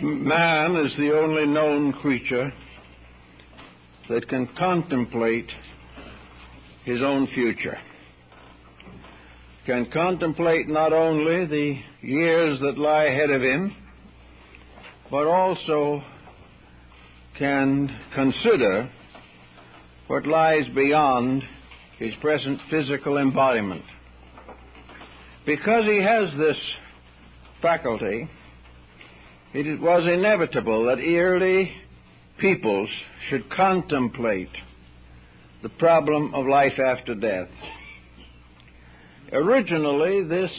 Man is the only known creature that can contemplate his own future, can contemplate not only the years that lie ahead of him, but also can consider what lies beyond his present physical embodiment. Because he has this faculty, it was inevitable that early peoples should contemplate the problem of life after death. Originally, this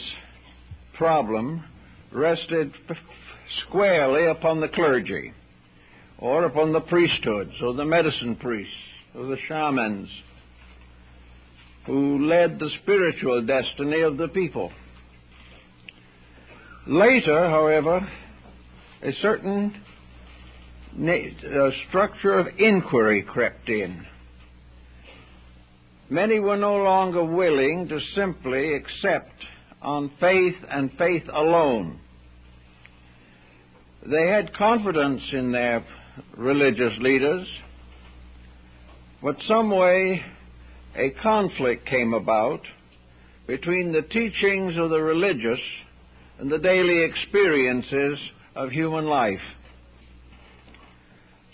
problem rested squarely upon the clergy, or upon the priesthoods, or the medicine priests, or the shamans, who led the spiritual destiny of the people. Later, however, a certain structure of inquiry crept in. Many were no longer willing to simply accept on faith and faith alone. They had confidence in their religious leaders, but some way a conflict came about between the teachings of the religious and the daily experiences of human life.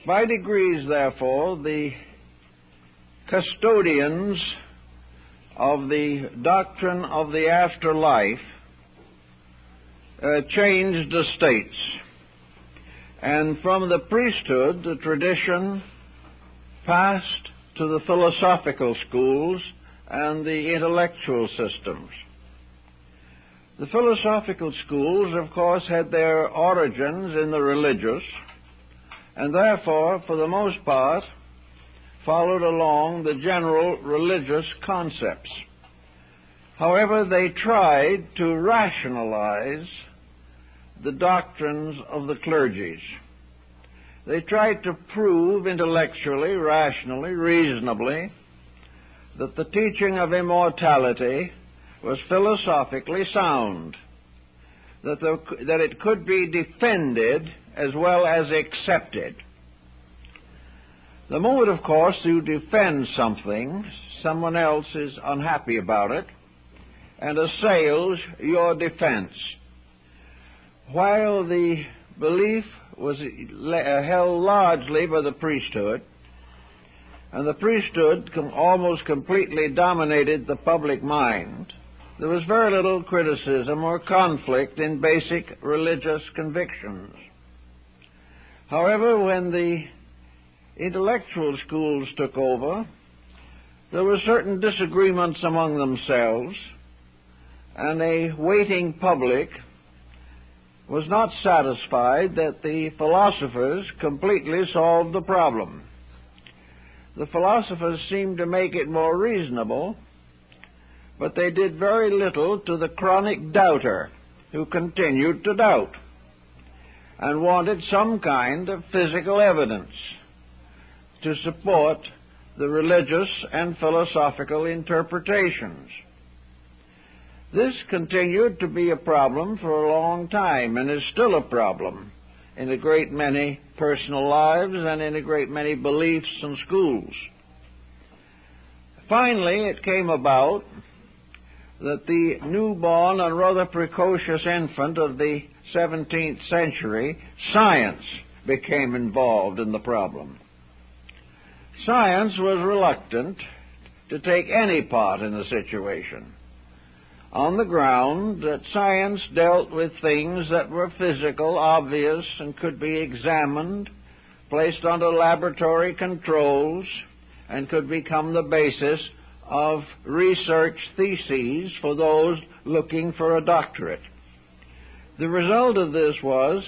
By degrees, therefore, the custodians of the doctrine of the afterlife changed estates. And from the priesthood, the tradition passed to the philosophical schools and the intellectual systems. The philosophical schools, of course, had their origins in the religious, and therefore, for the most part, followed along the general religious concepts. However, they tried to rationalize the doctrines of the clergies. They tried to prove intellectually, rationally, reasonably, that the teaching of immortality was philosophically sound, that it could be defended as well as accepted. The moment, of course, you defend something, someone else is unhappy about it and assails your defense. While the belief was held largely by the priesthood, and the priesthood almost completely dominated the public mind, there was very little criticism or conflict in basic religious convictions. However, when the intellectual schools took over, there were certain disagreements among themselves, and a waiting public was not satisfied that the philosophers completely solved the problem. The philosophers seemed to make it more reasonable, but they did very little to the chronic doubter who continued to doubt and wanted some kind of physical evidence to support the religious and philosophical interpretations. This continued to be a problem for a long time and is still a problem in a great many personal lives and in a great many beliefs and schools. Finally, it came about that the newborn and rather precocious infant of the 17th century, science, became involved in the problem. Science was reluctant to take any part in the situation, on the ground that science dealt with things that were physical, obvious, and could be examined, placed under laboratory controls, and could become the basis of research theses for those looking for a doctorate. The result of this was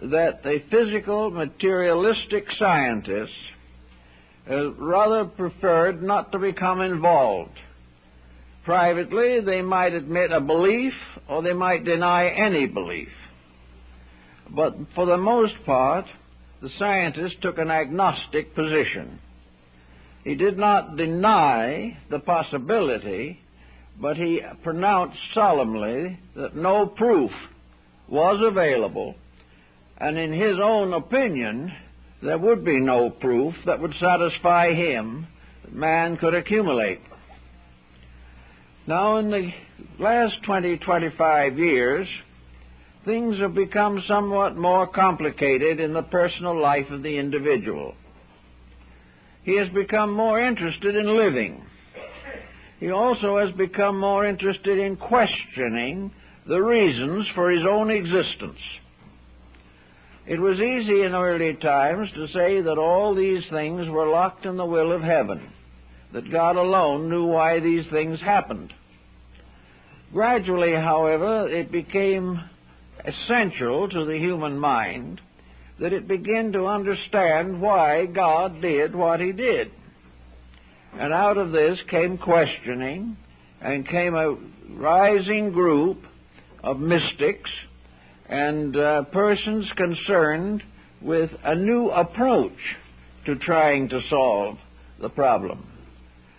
that the physical, materialistic scientists rather preferred not to become involved. Privately, they might admit a belief, or they might deny any belief. But for the most part, the scientist took an agnostic position. He did not deny the possibility, but he pronounced solemnly that no proof was available and in his own opinion, there would be no proof that would satisfy him that man could accumulate. Now, in the last 25 years, things have become somewhat more complicated in the personal life of the individual. He has become more interested in living. He also has become more interested in questioning the reasons for his own existence. It was easy in early times to say that all these things were locked in the will of heaven, that God alone knew why these things happened. Gradually, however, it became essential to the human mind that it began to understand why God did what he did. And out of this came questioning, and came a rising group of mystics and persons concerned with a new approach to trying to solve the problem.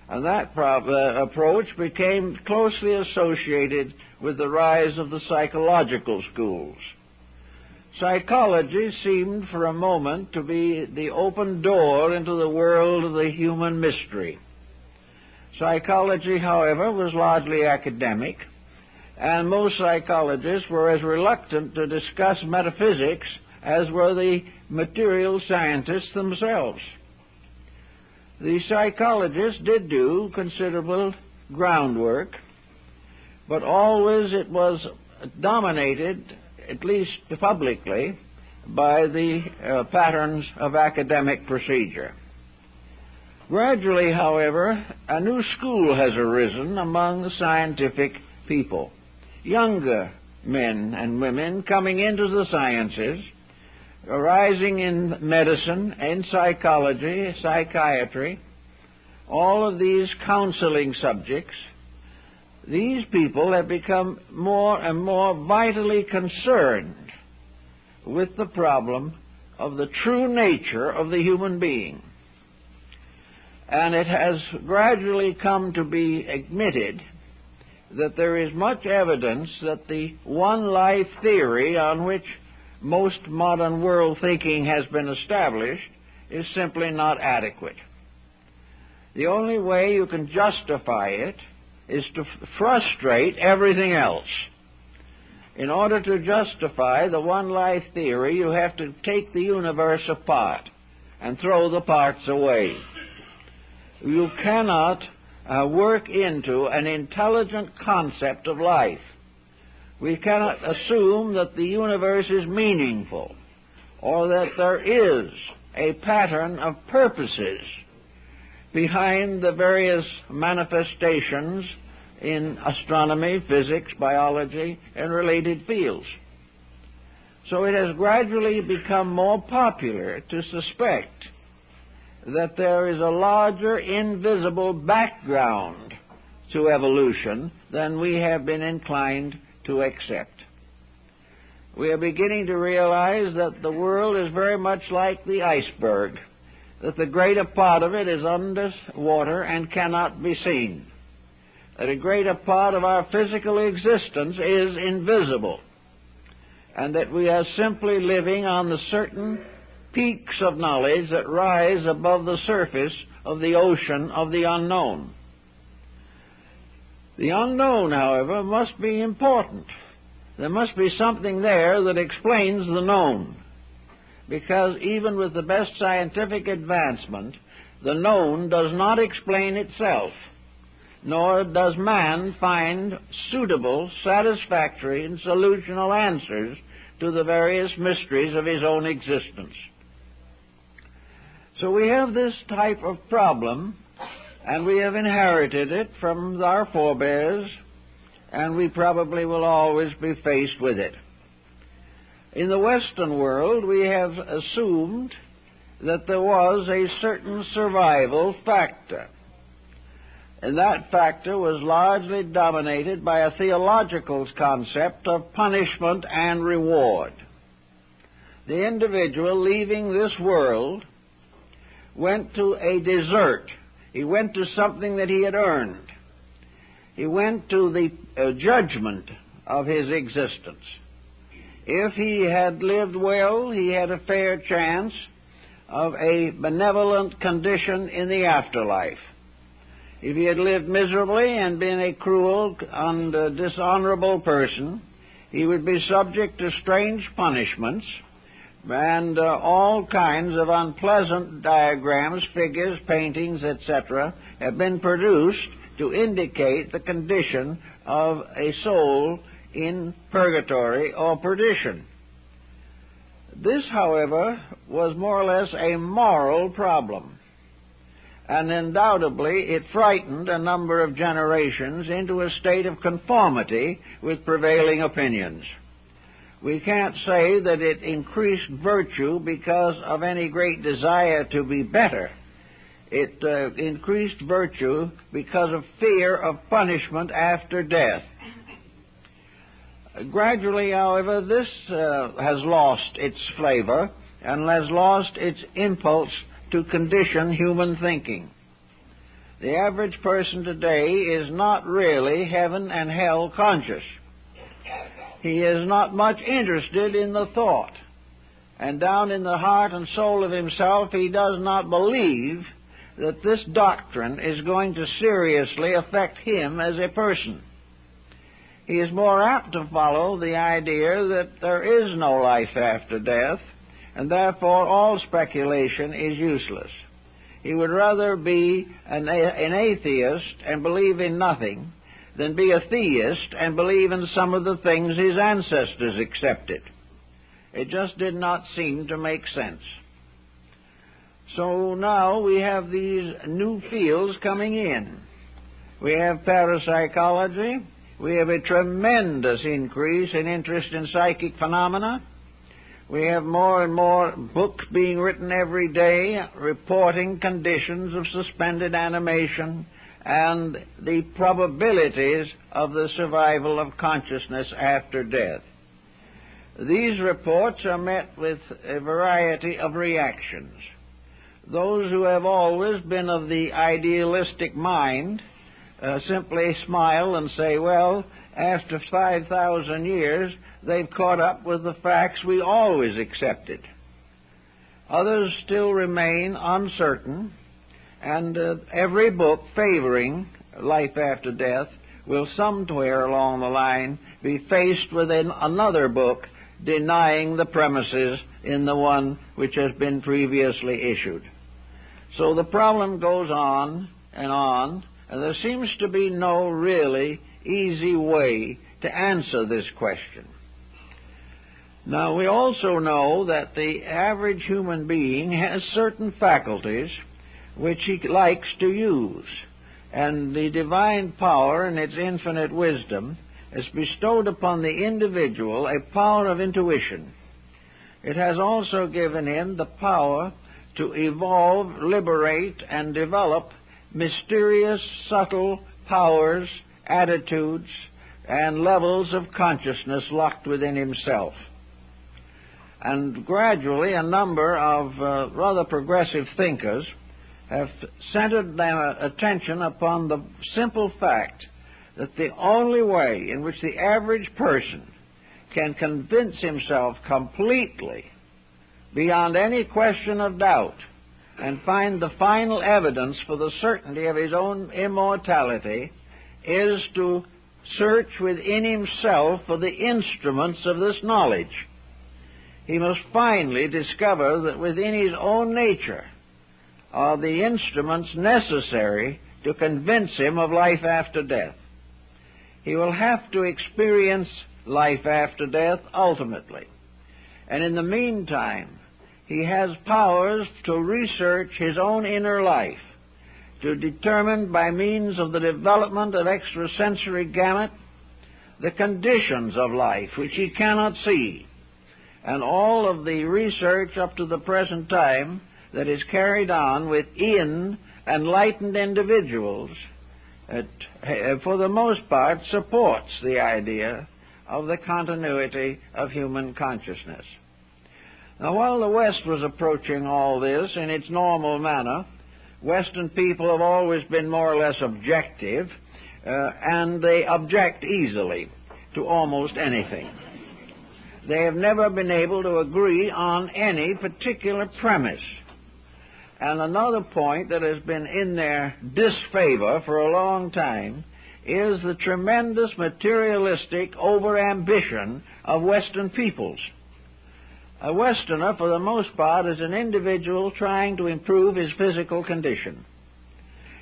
And that approach became closely associated with the rise of the psychological schools. Psychology seemed for a moment to be the open door into the world of the human mystery. Psychology, however, was largely academic, and most psychologists were as reluctant to discuss metaphysics as were the material scientists themselves. The psychologists did do considerable groundwork, but always it was dominated, at least publicly, by the patterns of academic procedure. Gradually, however, a new school has arisen among the scientific people. Younger men and women coming into the sciences, arising in medicine, in psychology, psychiatry, all of these counseling subjects. These people have become more and more vitally concerned with the problem of the true nature of the human being. And it has gradually come to be admitted that there is much evidence that the one life theory on which most modern world thinking has been established is simply not adequate. The only way you can justify it is to frustrate everything else. In order to justify the one life theory, you have to take the universe apart and throw the parts away. You cannot work into an intelligent concept of life. We cannot assume that the universe is meaningful or that there is a pattern of purposes behind the various manifestations in astronomy, physics, biology, and related fields. So it has gradually become more popular to suspect that there is a larger invisible background to evolution than we have been inclined to accept. We are beginning to realize that the world is very much like the iceberg, that the greater part of it is under water and cannot be seen, that a greater part of our physical existence is invisible, and that we are simply living on the certain peaks of knowledge that rise above the surface of the ocean of the unknown. The unknown, however, must be important. There must be something there that explains the known, because even with the best scientific advancement, the known does not explain itself, nor does man find suitable, satisfactory, and solutional answers to the various mysteries of his own existence. So we have this type of problem, and we have inherited it from our forebears, and we probably will always be faced with it. In the Western world, we have assumed that there was a certain survival factor, and that factor was largely dominated by a theological concept of punishment and reward. The individual leaving this world went to a desert. He went to something that he had earned. He went to the judgment of his existence. if he had lived well, he had a fair chance of a benevolent condition in the afterlife. If he had lived miserably and been a cruel and dishonorable person, he would be subject to strange punishments, and all kinds of unpleasant diagrams, figures, paintings, etc., have been produced to indicate the condition of a soul in purgatory or perdition. This, however, was more or less a moral problem, and undoubtedly it frightened a number of generations into a state of conformity with prevailing opinions. We can't say that it increased virtue because of any great desire to be better. It increased virtue because of fear of punishment after death. Gradually, however, this has lost its flavor and has lost its impulse to condition human thinking. The average person today is not really heaven and hell conscious. He is not much interested in the thought, and down in the heart and soul of himself he does not believe that this doctrine is going to seriously affect him as a person. He is more apt to follow the idea that there is no life after death, and therefore all speculation is useless. He would rather be an atheist and believe in nothing than be a theist and believe in some of the things his ancestors accepted. It just did not seem to make sense. So now we have these new fields coming in. We have parapsychology. We have a tremendous increase in interest in psychic phenomena. We have more and more books being written every day reporting conditions of suspended animation and the probabilities of the survival of consciousness after death. These reports are met with a variety of reactions. Those who have always been of the idealistic mind simply smile and say, well, after 5,000 years, they've caught up with the facts we always accepted. Others still remain uncertain, and every book favoring life after death will somewhere along the line be faced with another book denying the premises in the one which has been previously issued. So the problem goes on, and there seems to be no really easy way to answer this question. Now, we also know that the average human being has certain faculties which he likes to use, and the divine power in its infinite wisdom has bestowed upon the individual a power of intuition. It has also given him the power to evolve, liberate, and develop mysterious, subtle powers, attitudes, and levels of consciousness locked within himself. And gradually a number of rather progressive thinkers have centered their attention upon the simple fact that the only way in which the average person can convince himself completely, beyond any question of doubt, and find the final evidence for the certainty of his own immortality is to search within himself for the instruments of this knowledge. He must finally discover that within his own nature are the instruments necessary to convince him of life after death. He will have to experience life after death ultimately. And in the meantime, he has powers to research his own inner life, to determine by means of the development of extrasensory gamut the conditions of life which he cannot see. And all of the research up to the present time that is carried on within enlightened individuals, for the most part, supports the idea of the continuity of human consciousness. Now, while the West was approaching all this in its normal manner, Western people have always been more or less objective, and they object easily to almost anything. they have never been able to agree on any particular premise. And another point that has been in their disfavor for a long time is the tremendous materialistic overambition of Western peoples. A Westerner, for the most part, is an individual trying to improve his physical condition.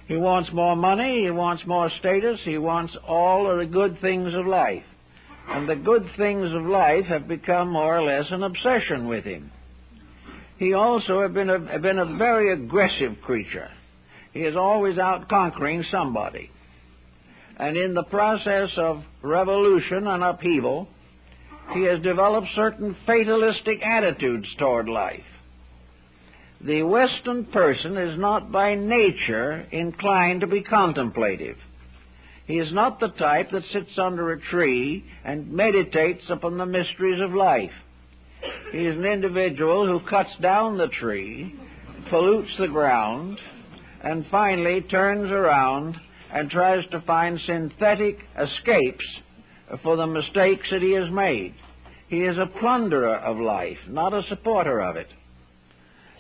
He wants more money, he wants more status, he wants all of the good things of life. And the good things of life have become more or less an obsession with him. He also has been a very aggressive creature. He is always out conquering somebody. And in the process of revolution and upheaval, he has developed certain fatalistic attitudes toward life. The Western person is not by nature inclined to be contemplative. He is not the type that sits under a tree and meditates upon the mysteries of life. He is an individual who cuts down the tree, pollutes the ground, and finally turns around and tries to find synthetic escapes for the mistakes that he has made. He is a plunderer of life, not a supporter of it.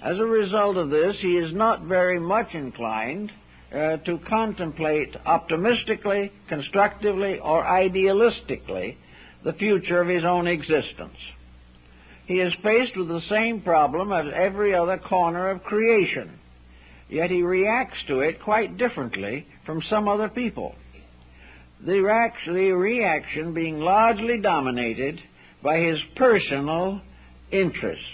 As a result of this, he is not very much inclined to contemplate optimistically, constructively, or idealistically the future of his own existence. He is faced with the same problem as every other corner of creation, yet he reacts to it quite differently from some other people. The reaction being largely dominated by his personal interests.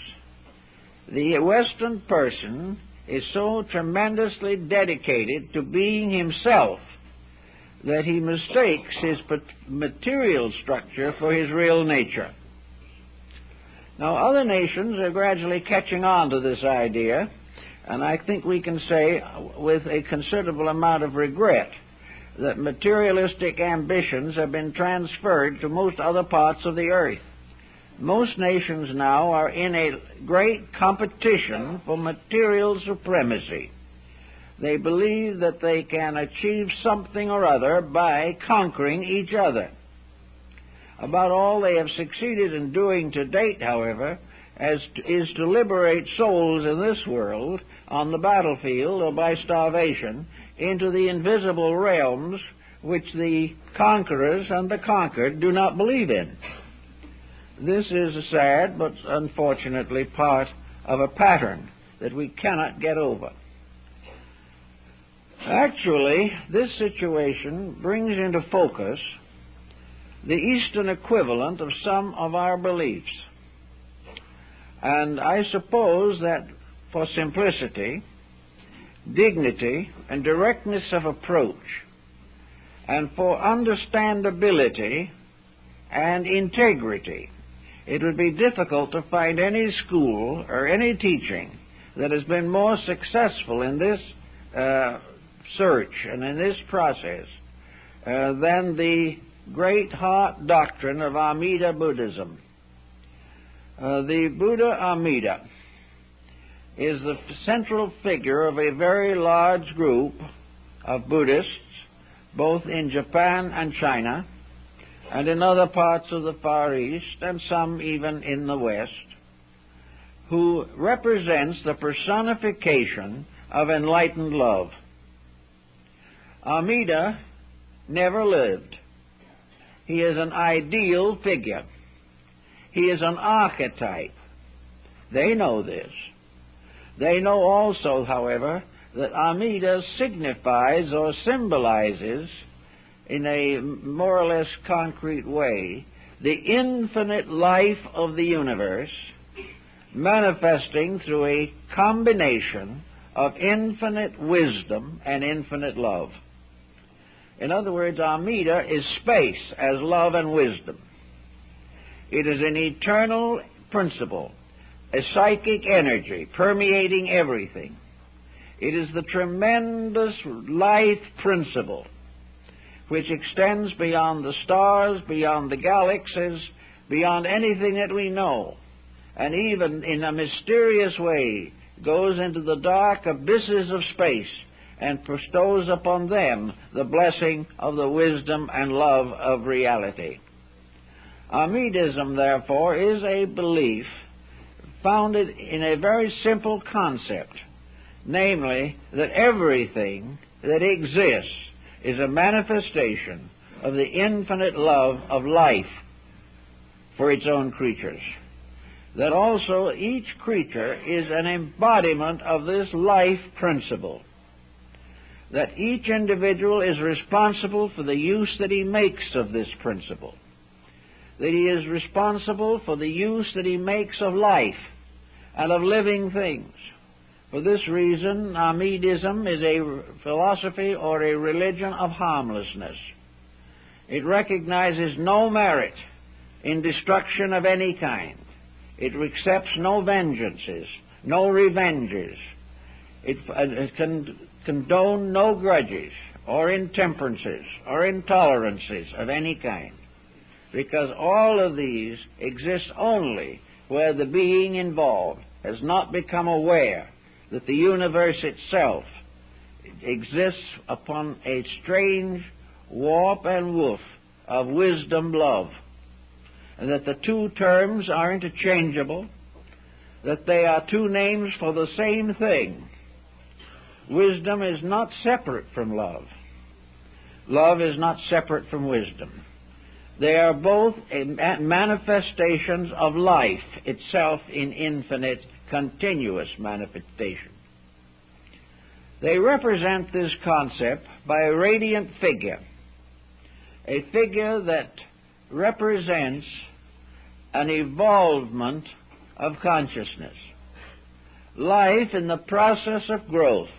The Western person is so tremendously dedicated to being himself that he mistakes his material structure for his real nature. Now, other nations are gradually catching on to this idea, and I think we can say with a considerable amount of regret that materialistic ambitions have been transferred to most other parts of the earth. Most nations now are in a great competition for material supremacy. They believe that they can achieve something or other by conquering each other. About all they have succeeded in doing to date, however, is to liberate souls in this world on the battlefield or by starvation into the invisible realms which the conquerors and the conquered do not believe in. This is a sad but unfortunately part of a pattern that we cannot get over. Actually, this situation brings into focus the Eastern equivalent of some of our beliefs. And I suppose that for simplicity, dignity, and directness of approach, and for understandability and integrity, it would be difficult to find any school or any teaching that has been more successful in this search and in this process than the great Heart Doctrine of Amitabha Buddhism. The Buddha Amitabha is the central figure of a very large group of Buddhists, both in Japan and China, and in other parts of the Far East, and some even in the West, who represents the personification of enlightened love. Amitabha never lived. He is an ideal figure. He is an archetype. They know this. They know also, however, that Amitabha signifies or symbolizes in a more or less concrete way the infinite life of the universe, manifesting through a combination of infinite wisdom and infinite love. In other words, Amitabha is space as love and wisdom. It is an eternal principle, a psychic energy permeating everything. It is the tremendous life principle which extends beyond the stars, beyond the galaxies, beyond anything that we know, and even in a mysterious way goes into the dark abysses of space and bestows upon them the blessing of the wisdom and love of reality. Amidism, therefore, is a belief founded in a very simple concept, namely that everything that exists is a manifestation of the infinite love of life for its own creatures. That also each creature is an embodiment of this life principle. That each individual is responsible for the use that he makes of this principle. That he is responsible for the use that he makes of life and of living things. For this reason, Amidism is a philosophy or a religion of harmlessness. It recognizes no merit in destruction of any kind. It accepts no vengeances, no revenges. It can condone no grudges or intemperances or intolerances of any kind, because all of these exist only where the being involved has not become aware that the universe itself exists upon a strange warp and woof of wisdom love, and that the two terms are interchangeable, that they are two names for the same thing. Wisdom is not separate from love. Love is not separate from wisdom. They are both manifestations of life itself in infinite, continuous manifestation. They represent this concept by a radiant figure, a figure that represents an evolvement of consciousness. Life, in the process of growth,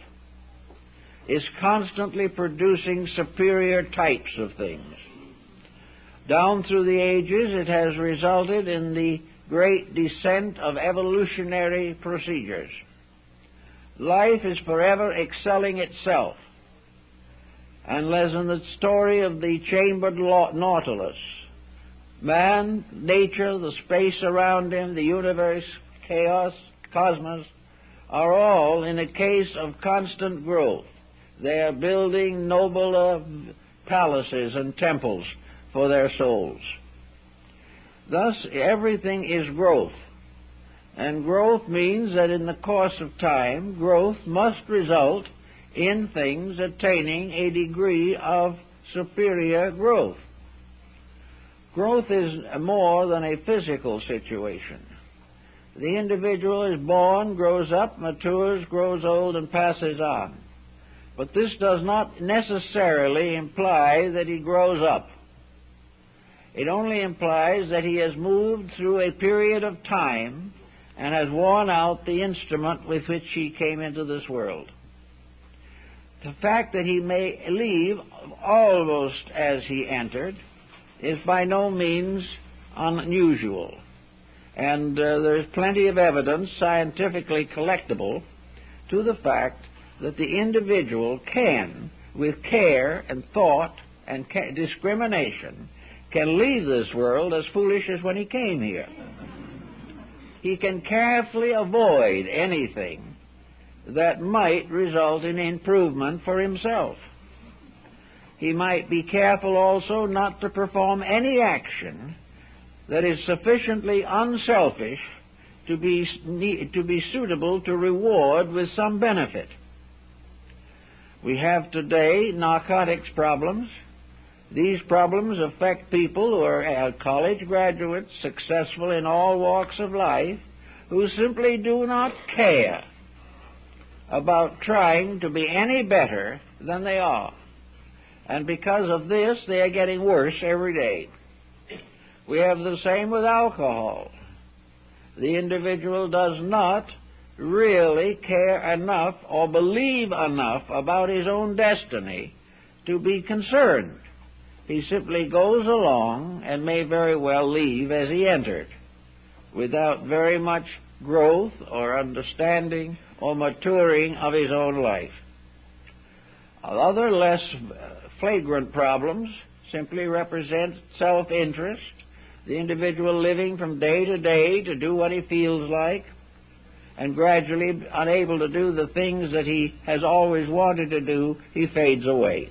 is constantly producing superior types of things. Down through the ages, it has resulted in the great descent of evolutionary procedures. Life is forever excelling itself. And as in the story of the chambered Nautilus, man, nature, the space around him, the universe, chaos, cosmos, are all in a case of constant growth. They are building nobler palaces and temples for their souls. Thus, everything is growth. And growth means that in the course of time, growth must result in things attaining a degree of superior growth. Growth is more than a physical situation. The individual is born, grows up, matures, grows old, and passes on. But this does not necessarily imply that he grows up. It only implies that he has moved through a period of time and has worn out the instrument with which he came into this world. The fact that he may leave almost as he entered is by no means unusual. And there is plenty of evidence, scientifically collectible, to the fact that the individual can, with care and thought and discrimination, can leave this world as foolish as when he came here. He can carefully avoid anything that might result in improvement for himself. He might be careful also not to perform any action that is sufficiently unselfish to be suitable to reward with some benefit. We have today narcotics problems. These problems affect people who are college graduates, successful in all walks of life, who simply do not care about trying to be any better than they are. And because of this, they are getting worse every day. We have the same with alcohol. The individual does not really care enough or believe enough about his own destiny to be concerned. He simply goes along and may very well leave as he entered, without very much growth or understanding or maturing of his own life. Other less flagrant problems simply represent self-interest, the individual living from day to day to do what he feels like, and gradually, unable to do the things that he has always wanted to do, he fades away.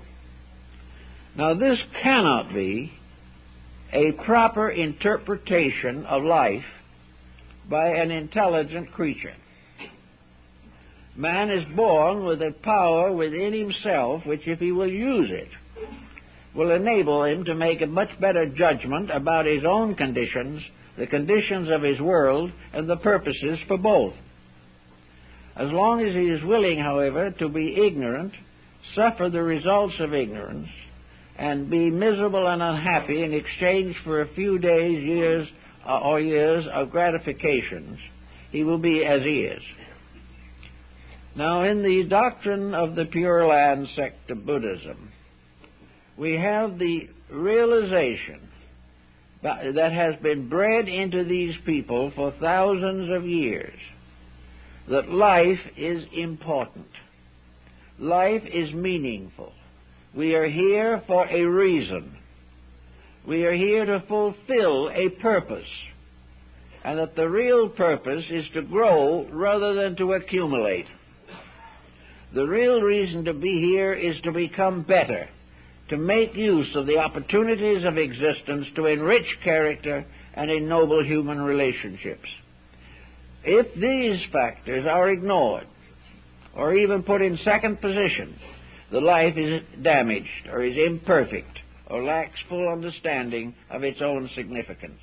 Now, this cannot be a proper interpretation of life by an intelligent creature. Man is born with a power within himself which, if he will use it, will enable him to make a much better judgment about his own conditions, the conditions of his world, and the purposes for both. As long as he is willing, however, to be ignorant, suffer the results of ignorance, and be miserable and unhappy in exchange for a few days, years of gratifications, he will be as he is. Now, in the doctrine of the Pure Land sect of Buddhism, we have the realization that has been bred into these people for thousands of years that life is important. Life is meaningful. We are here for a reason. We are here to fulfill a purpose, and that the real purpose is to grow rather than to accumulate. The real reason to be here is to become better, to make use of the opportunities of existence to enrich character and ennoble human relationships. If these factors are ignored, or even put in second position, the life is damaged, or is imperfect, or lacks full understanding of its own significance.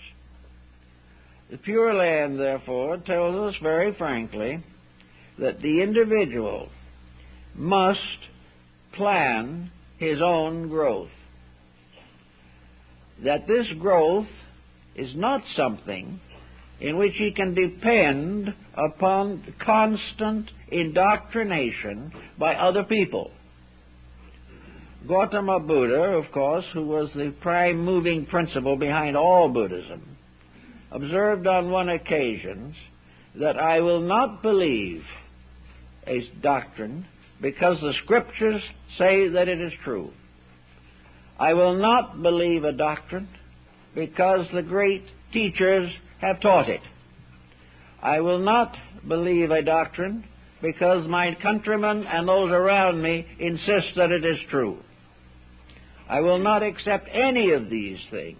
The Pure Land, therefore, tells us very frankly that the individual must plan his own growth. That this growth is not something in which he can depend upon constant indoctrination by other people. Gautama Buddha, of course, who was the prime moving principle behind all Buddhism, observed on one occasion that I will not believe a doctrine because the scriptures say that it is true. I will not believe a doctrine because the great teachers have taught it. I will not believe a doctrine because my countrymen and those around me insist that it is true. I will not accept any of these things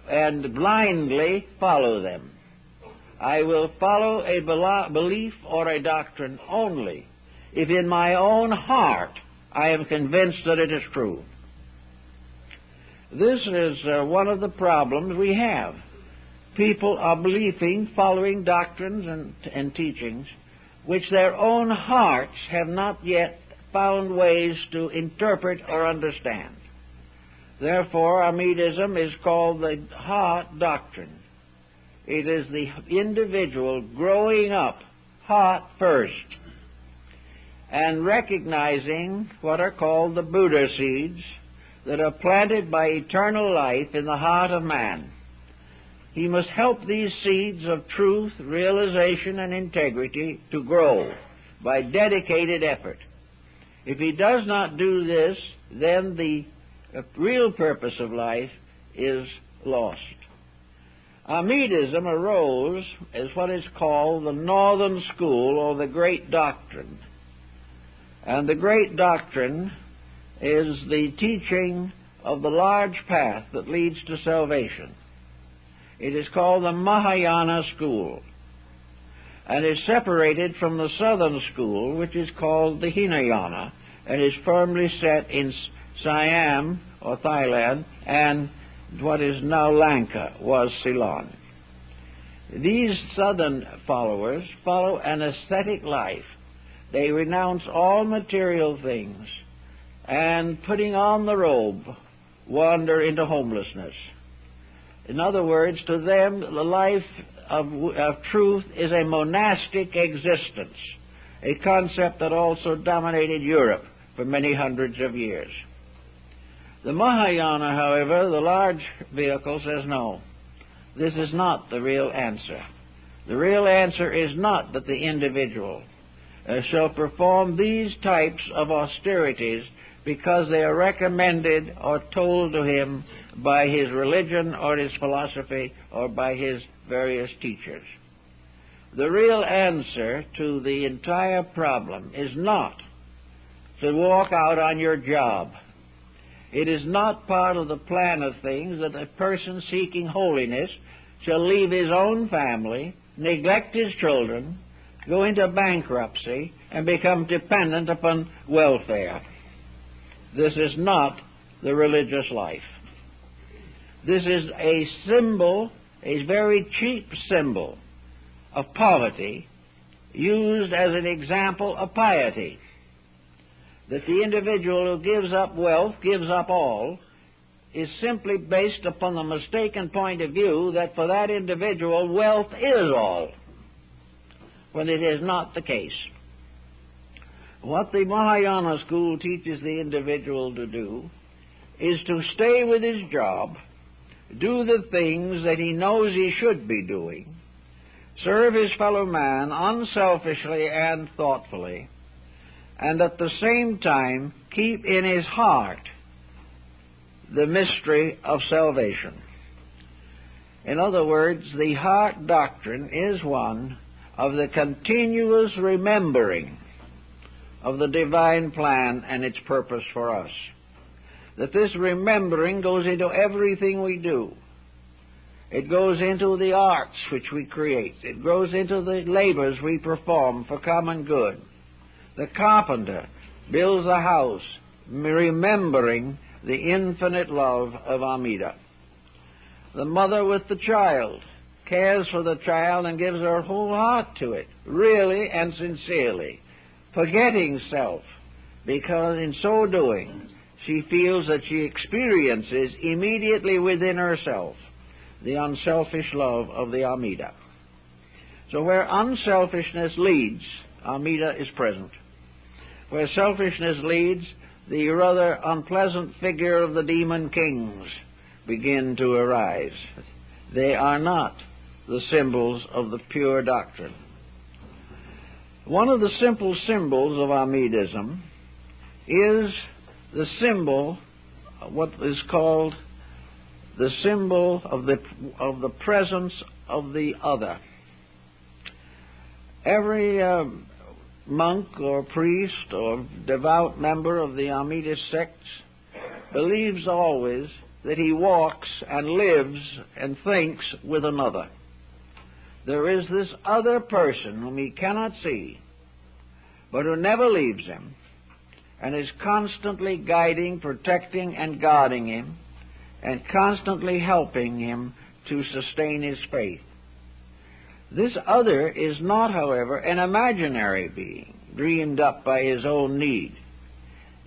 and blindly follow them. I will follow a belief or a doctrine only if in my own heart I am convinced that it is true. This is one of the problems we have. People are following doctrines and teachings which their own hearts have not yet found ways to interpret or understand. Therefore, Amitism is called the Heart Doctrine. It is the individual growing up heart first and recognizing what are called the Buddha seeds that are planted by eternal life in the heart of man. He must help these seeds of truth, realization, and integrity to grow by dedicated effort. If he does not do this, then the real purpose of life is lost. Amitism arose as what is called the Northern School, or the Great Doctrine. And the Great Doctrine is the teaching of the large path that leads to salvation. It is called the Mahayana School, and is separated from the Southern School, which is called the Hinayana, and is firmly set in Siam, or Thailand, and what is now Lanka, was Ceylon. These southern followers follow an ascetic life. They renounce all material things, and putting on the robe, wander into homelessness. In other words, to them, the life of truth is a monastic existence, a concept that also dominated Europe for many hundreds of years. The Mahayana, however, the large vehicle, says no. This is not the real answer. The real answer is not that the individual shall perform these types of austerities because they are recommended or told to him by his religion or his philosophy or by his various teachers. The real answer to the entire problem is not to walk out on your job It is not part of the plan of things that a person seeking holiness shall leave his own family, neglect his children, go into bankruptcy, and become dependent upon welfare. This is not the religious life. This is a symbol, a very cheap symbol of poverty, used as an example of piety. That the individual who gives up wealth, gives up all, is simply based upon the mistaken point of view that for that individual wealth is all, when it is not the case. What the Mahayana school teaches the individual to do is to stay with his job, do the things that he knows he should be doing, serve his fellow man unselfishly and thoughtfully, and at the same time keep in his heart the mystery of salvation. In other words, the Heart Doctrine is one of the continuous remembering of the divine plan and its purpose for us. That this remembering goes into everything we do. It goes into the arts which we create. It goes into the labors we perform for common good. The carpenter builds a house, remembering the infinite love of Amida. The mother with the child cares for the child and gives her whole heart to it, really and sincerely, forgetting self, because in so doing she feels that she experiences immediately within herself the unselfish love of the Amida. So where unselfishness leads, Amida is present. Where selfishness leads, the rather unpleasant figure of the demon kings begin to arise. They are not the symbols of the pure doctrine. One of the simple symbols of Amidism is the symbol, what is called the symbol of the presence of the other. Every monk or priest or devout member of the Amidist sects believes always that he walks and lives and thinks with another. There is this other person whom he cannot see, but who never leaves him and is constantly guiding, protecting, and guarding him, and constantly helping him to sustain his faith. This other is not, however, an imaginary being, dreamed up by his own need.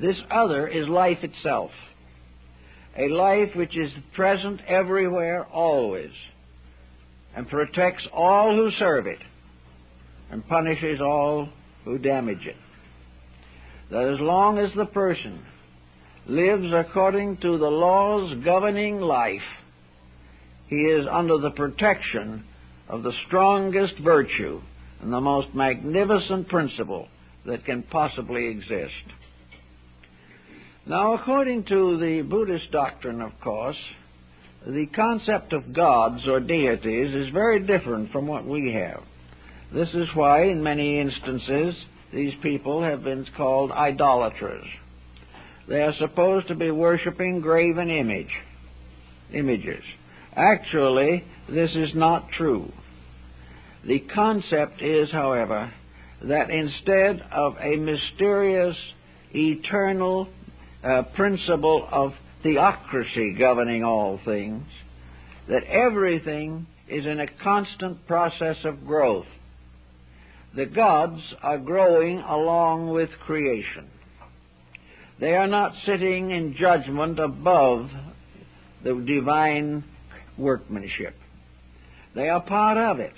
This other is life itself, a life which is present everywhere, always, and protects all who serve it, and punishes all who damage it. That as long as the person lives according to the laws governing life, he is under the protection of the strongest virtue and the most magnificent principle that can possibly exist. Now, according to the Buddhist doctrine, of course, the concept of gods or deities is very different from what we have. This is why, in many instances, these people have been called idolaters. They are supposed to be worshiping graven images. Actually, this is not true. The concept is, however, that instead of a mysterious, eternal principle of theocracy governing all things, that everything is in a constant process of growth. The gods are growing along with creation. They are not sitting in judgment above the divine workmanship. They are part of it,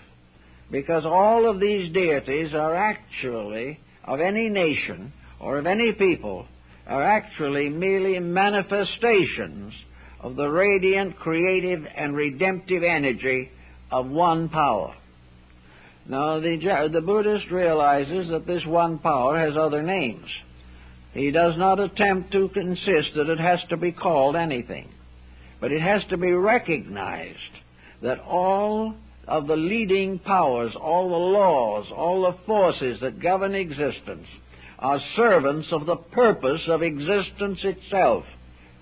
because all of these deities are actually, of any nation or of any people, are actually merely manifestations of the radiant, creative, and redemptive energy of one power. Now, the Buddhist realizes that this one power has other names. He does not attempt to insist that it has to be called anything, but it has to be recognized that all of the leading powers, all the laws, all the forces that govern existence are servants of the purpose of existence itself,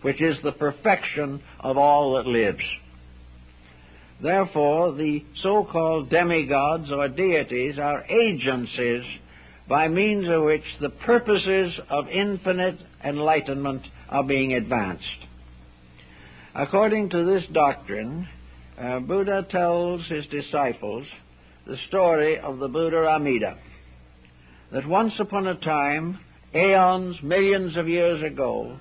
which is the perfection of all that lives. Therefore, the so-called demigods or deities are agencies by means of which the purposes of infinite enlightenment are being advanced. According to this doctrine, Buddha tells his disciples the story of the Buddha Amitabha, that once upon a time, aeons, millions of years ago,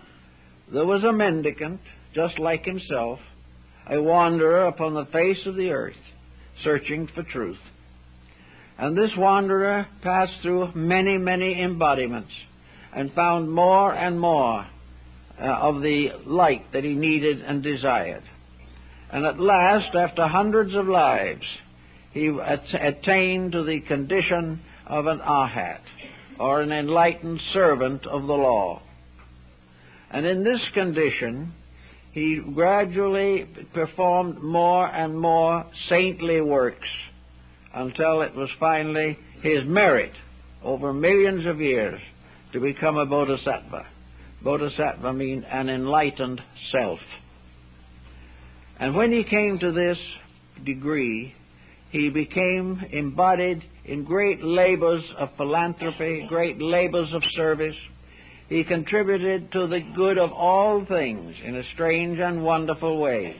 there was a mendicant, just like himself, a wanderer upon the face of the earth, searching for truth. And this wanderer passed through many, many embodiments and found more and more of the light that he needed and desired. And at last, after hundreds of lives, he attained to the condition of an arhat, or an enlightened servant of the law. And in this condition, he gradually performed more and more saintly works until it was finally his merit over millions of years to become a bodhisattva. Bodhisattva means an enlightened self. And when he came to this degree, he became embodied in great labors of philanthropy, great labors of service. He contributed to the good of all things in a strange and wonderful way,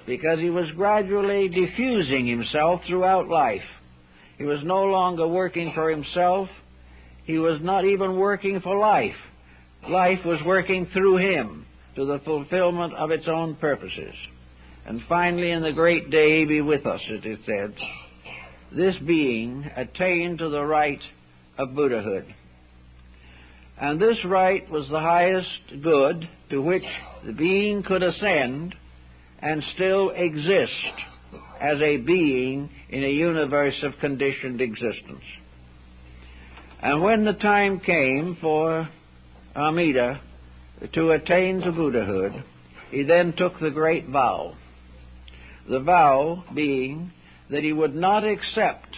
because he was gradually diffusing himself throughout life. He was no longer working for himself. He was not even working for life. Life was working through him to the fulfillment of its own purposes. And finally, in the great day, be with us, it is said, this being attained to the right of Buddhahood. And this right was the highest good to which the being could ascend and still exist as a being in a universe of conditioned existence. And when the time came for Amitabha to attain to Buddhahood, he then took the great vow. The vow being that he would not accept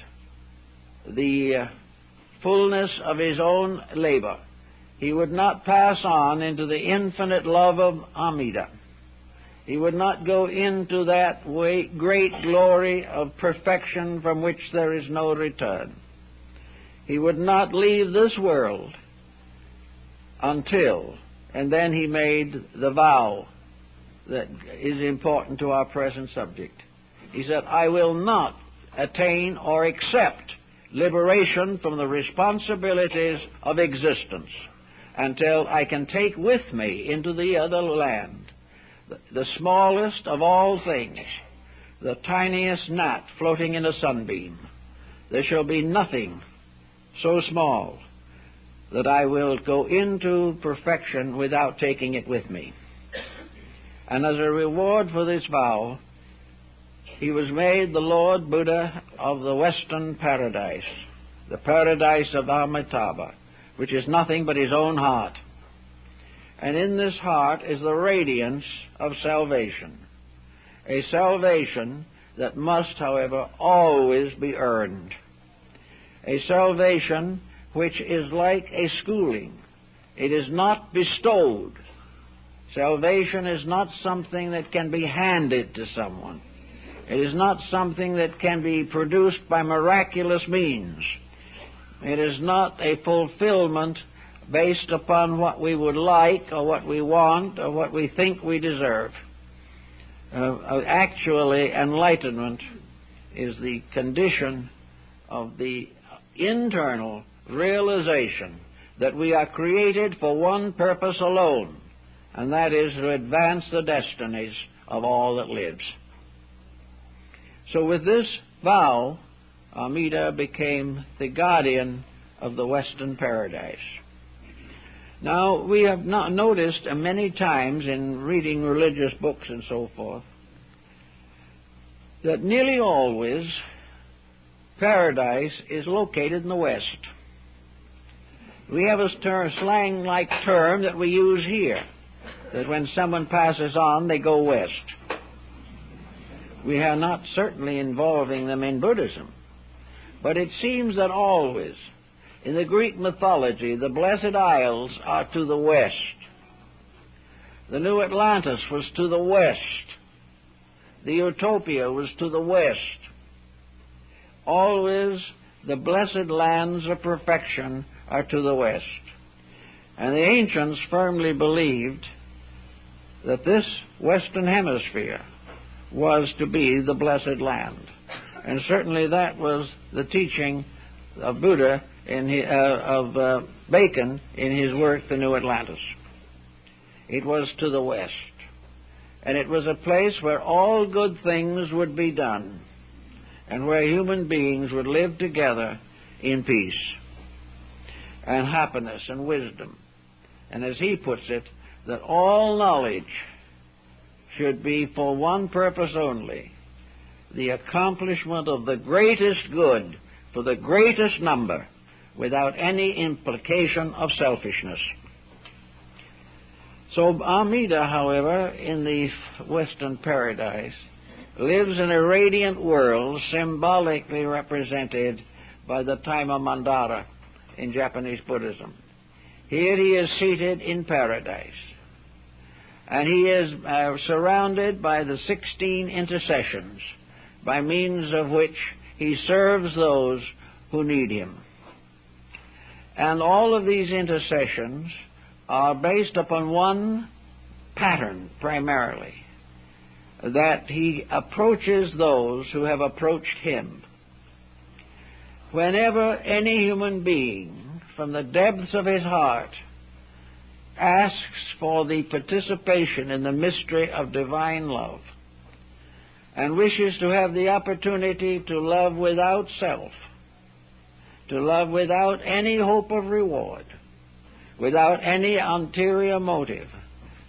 the fullness of his own labor. He would not pass on into the infinite love of Amitabha. He would not go into that great glory of perfection from which there is no return. He would not leave this world until, and then he made the vow that is important to our present subject. He said, I will not attain or accept liberation from the responsibilities of existence until I can take with me into the other land the smallest of all things, the tiniest gnat floating in a sunbeam. There shall be nothing so small that I will go into perfection without taking it with me. And as a reward for this vow, he was made the Lord Buddha of the Western Paradise, the paradise of Amitabha, which is nothing but his own heart. And in this heart is the radiance of salvation, a salvation that must, however, always be earned, a salvation which is like a schooling. It is not bestowed. Salvation is not something that can be handed to someone. It is not something that can be produced by miraculous means. It is not a fulfillment based upon what we would like or what we want or what we think we deserve. Actually, enlightenment is the condition of the internal realization that we are created for one purpose alone, and that is to advance the destinies of all that lives. So with this vow, Amitabha became the guardian of the Western Paradise. Now, we have not noticed many times in reading religious books and so forth that nearly always paradise is located in the West. We have a slang-like term that we use here, that when someone passes on, they go west. We are not certainly involving them in Buddhism, but it seems that always, in the Greek mythology, the Blessed Isles are to the west. The new Atlantis was to the west. The Utopia was to the west. Always the blessed lands of perfection are to the west. And the ancients firmly believed that this Western Hemisphere was to be the blessed land. And certainly that was the teaching of Buddha, of Bacon, in his work, The New Atlantis. It was to the west. And it was a place where all good things would be done, and where human beings would live together in peace and happiness and wisdom. And as he puts it, that all knowledge should be for one purpose only, the accomplishment of the greatest good for the greatest number, without any implication of selfishness. So Amida, however, in the Western paradise, lives in a radiant world symbolically represented by the Taima Mandara in Japanese Buddhism. Here he is seated in paradise, and he is surrounded by the 16 intercessions, by means of which he serves those who need him. And all of these intercessions are based upon one pattern, primarily, that he approaches those who have approached him. Whenever any human being, from the depths of his heart, asks for the participation in the mystery of divine love, and wishes to have the opportunity to love without self, to love without any hope of reward, without any ulterior motive,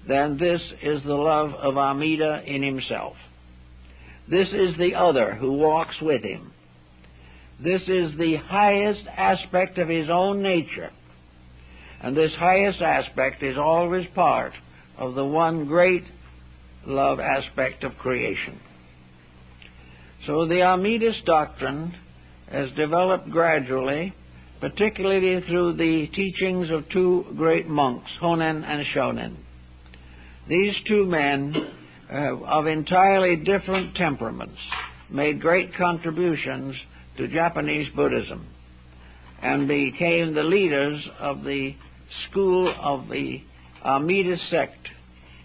then this is the love of Amida in himself. This is the other who walks with him. This is the highest aspect of his own nature, and this highest aspect is always part of the one great love aspect of creation. So the Amidist doctrine has developed gradually, particularly through the teachings of two great monks, Honen and Shonen. These two men, of entirely different temperaments, made great contributions to Japanese Buddhism and became the leaders of the school of the Amidist sect.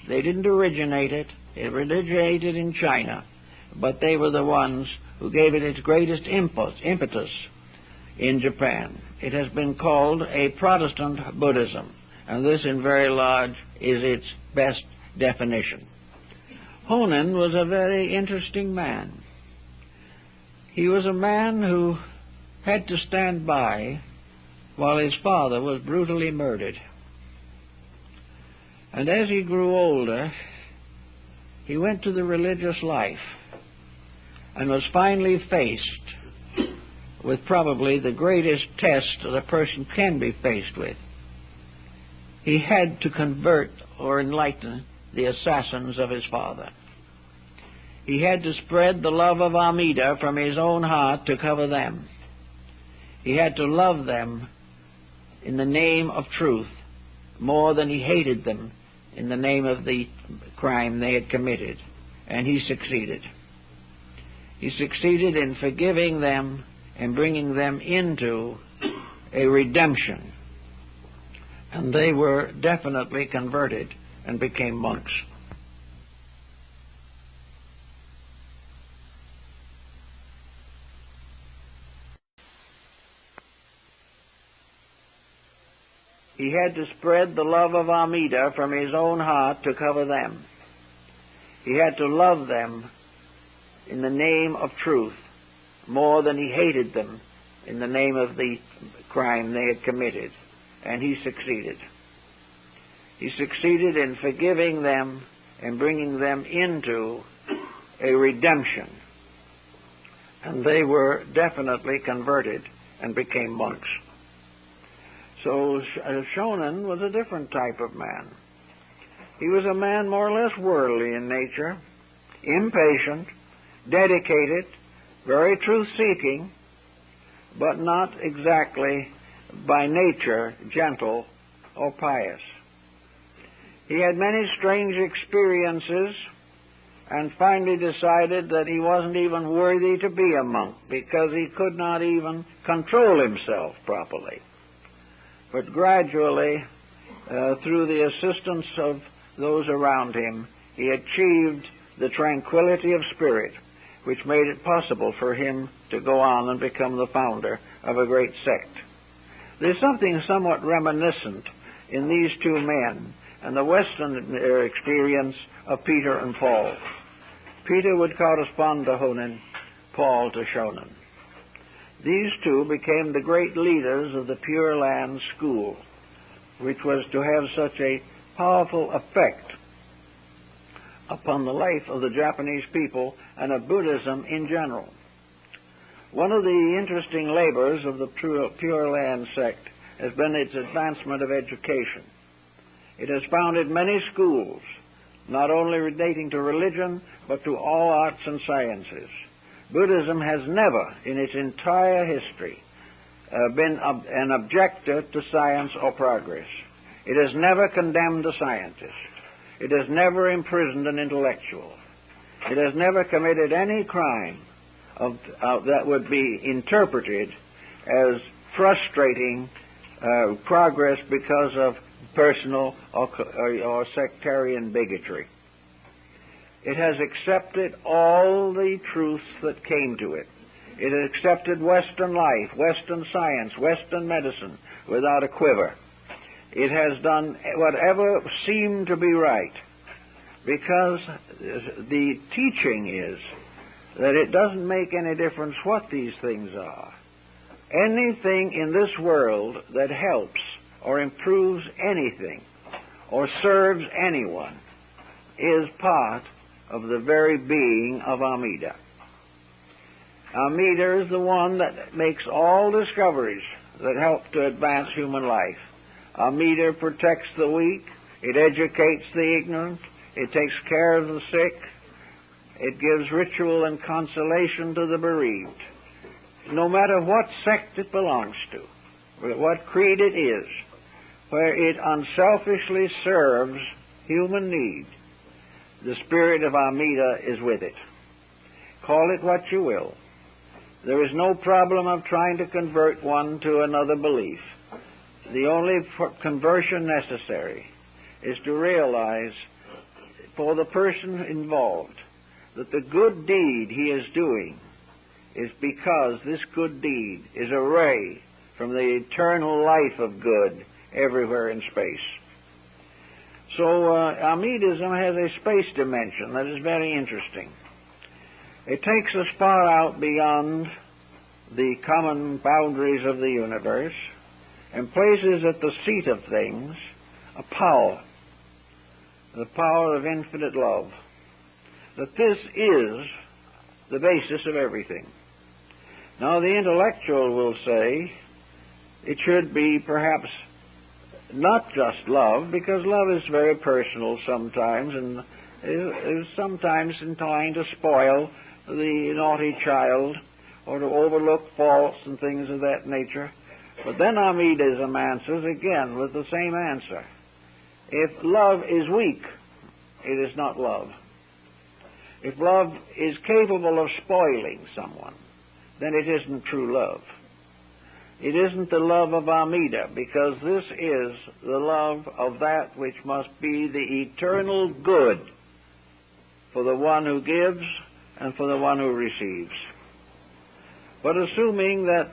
They didn't originate it. It originated in China, but they were the ones who gave it its greatest impetus in Japan. It has been called a Protestant Buddhism, and this in very large is its best definition. Honen was a very interesting man. He was a man who had to stand by while his father was brutally murdered. And as he grew older, he went to the religious life and was finally faced with probably the greatest test that a person can be faced with. He had to convert or enlighten the assassins of his father. He had to spread the love of Amida from his own heart to cover them. He had to love them in the name of truth more than he hated them in the name of the crime they had committed. And he succeeded. He succeeded in forgiving them and bringing them into a redemption. And they were definitely converted and became monks. He had to spread the love of Amida from his own heart to cover them. He had to love them in the name of truth more than he hated them in the name of the crime they had committed. And he succeeded. He succeeded in forgiving them and bringing them into a redemption. And they were definitely converted and became monks. So Shonen was a different type of man. He was a man more or less worldly in nature, impatient, dedicated, very truth-seeking, but not exactly by nature gentle or pious. He had many strange experiences and finally decided that he wasn't even worthy to be a monk because he could not even control himself properly. But gradually, through the assistance of those around him, he achieved the tranquility of spirit, which made it possible for him to go on and become the founder of a great sect. There's something somewhat reminiscent in these two men and the Western experience of Peter and Paul. Peter would correspond to Honen, Paul to Shonen. These two became the great leaders of the Pure Land school, which was to have such a powerful effect upon the life of the Japanese people and of Buddhism in general. One of the interesting labors of the Pure Land sect has been its advancement of education. It has founded many schools, not only relating to religion, but to all arts and sciences. Buddhism has never, in its entire history, been an objector to science or progress. It has never condemned a scientist. It has never imprisoned an intellectual. It has never committed any crime that would be interpreted as frustrating progress because of personal or sectarian bigotry. It has accepted all the truths that came to it. It has accepted Western life, Western science, Western medicine without a quiver. It has done whatever seemed to be right, because the teaching is that it doesn't make any difference what these things are. Anything in this world that helps or improves anything or serves anyone is part of the very being of Amida. Amida is the one that makes all discoveries that help to advance human life. Amida protects the weak, it educates the ignorant, it takes care of the sick, it gives ritual and consolation to the bereaved. No matter what sect it belongs to, what creed it is, where it unselfishly serves human need, the spirit of Amida is with it. Call it what you will. There is no problem of trying to convert one to another belief. The only conversion necessary is to realize for the person involved that the good deed he is doing is because this good deed is a ray from the eternal life of good everywhere in space. So Amidism has a space dimension that is very interesting. It takes us far out beyond the common boundaries of the universe and places at the seat of things a power, the power of infinite love, that this is the basis of everything. Now the intellectual will say it should be perhaps not just love, because love is very personal sometimes and is sometimes inclined to spoil the naughty child or to overlook faults and things of that nature. But then Amidism answers again with the same answer. If love is weak, it is not love. If love is capable of spoiling someone, then it isn't true love. It isn't the love of Amida, because this is the love of that which must be the eternal good for the one who gives and for the one who receives. But assuming that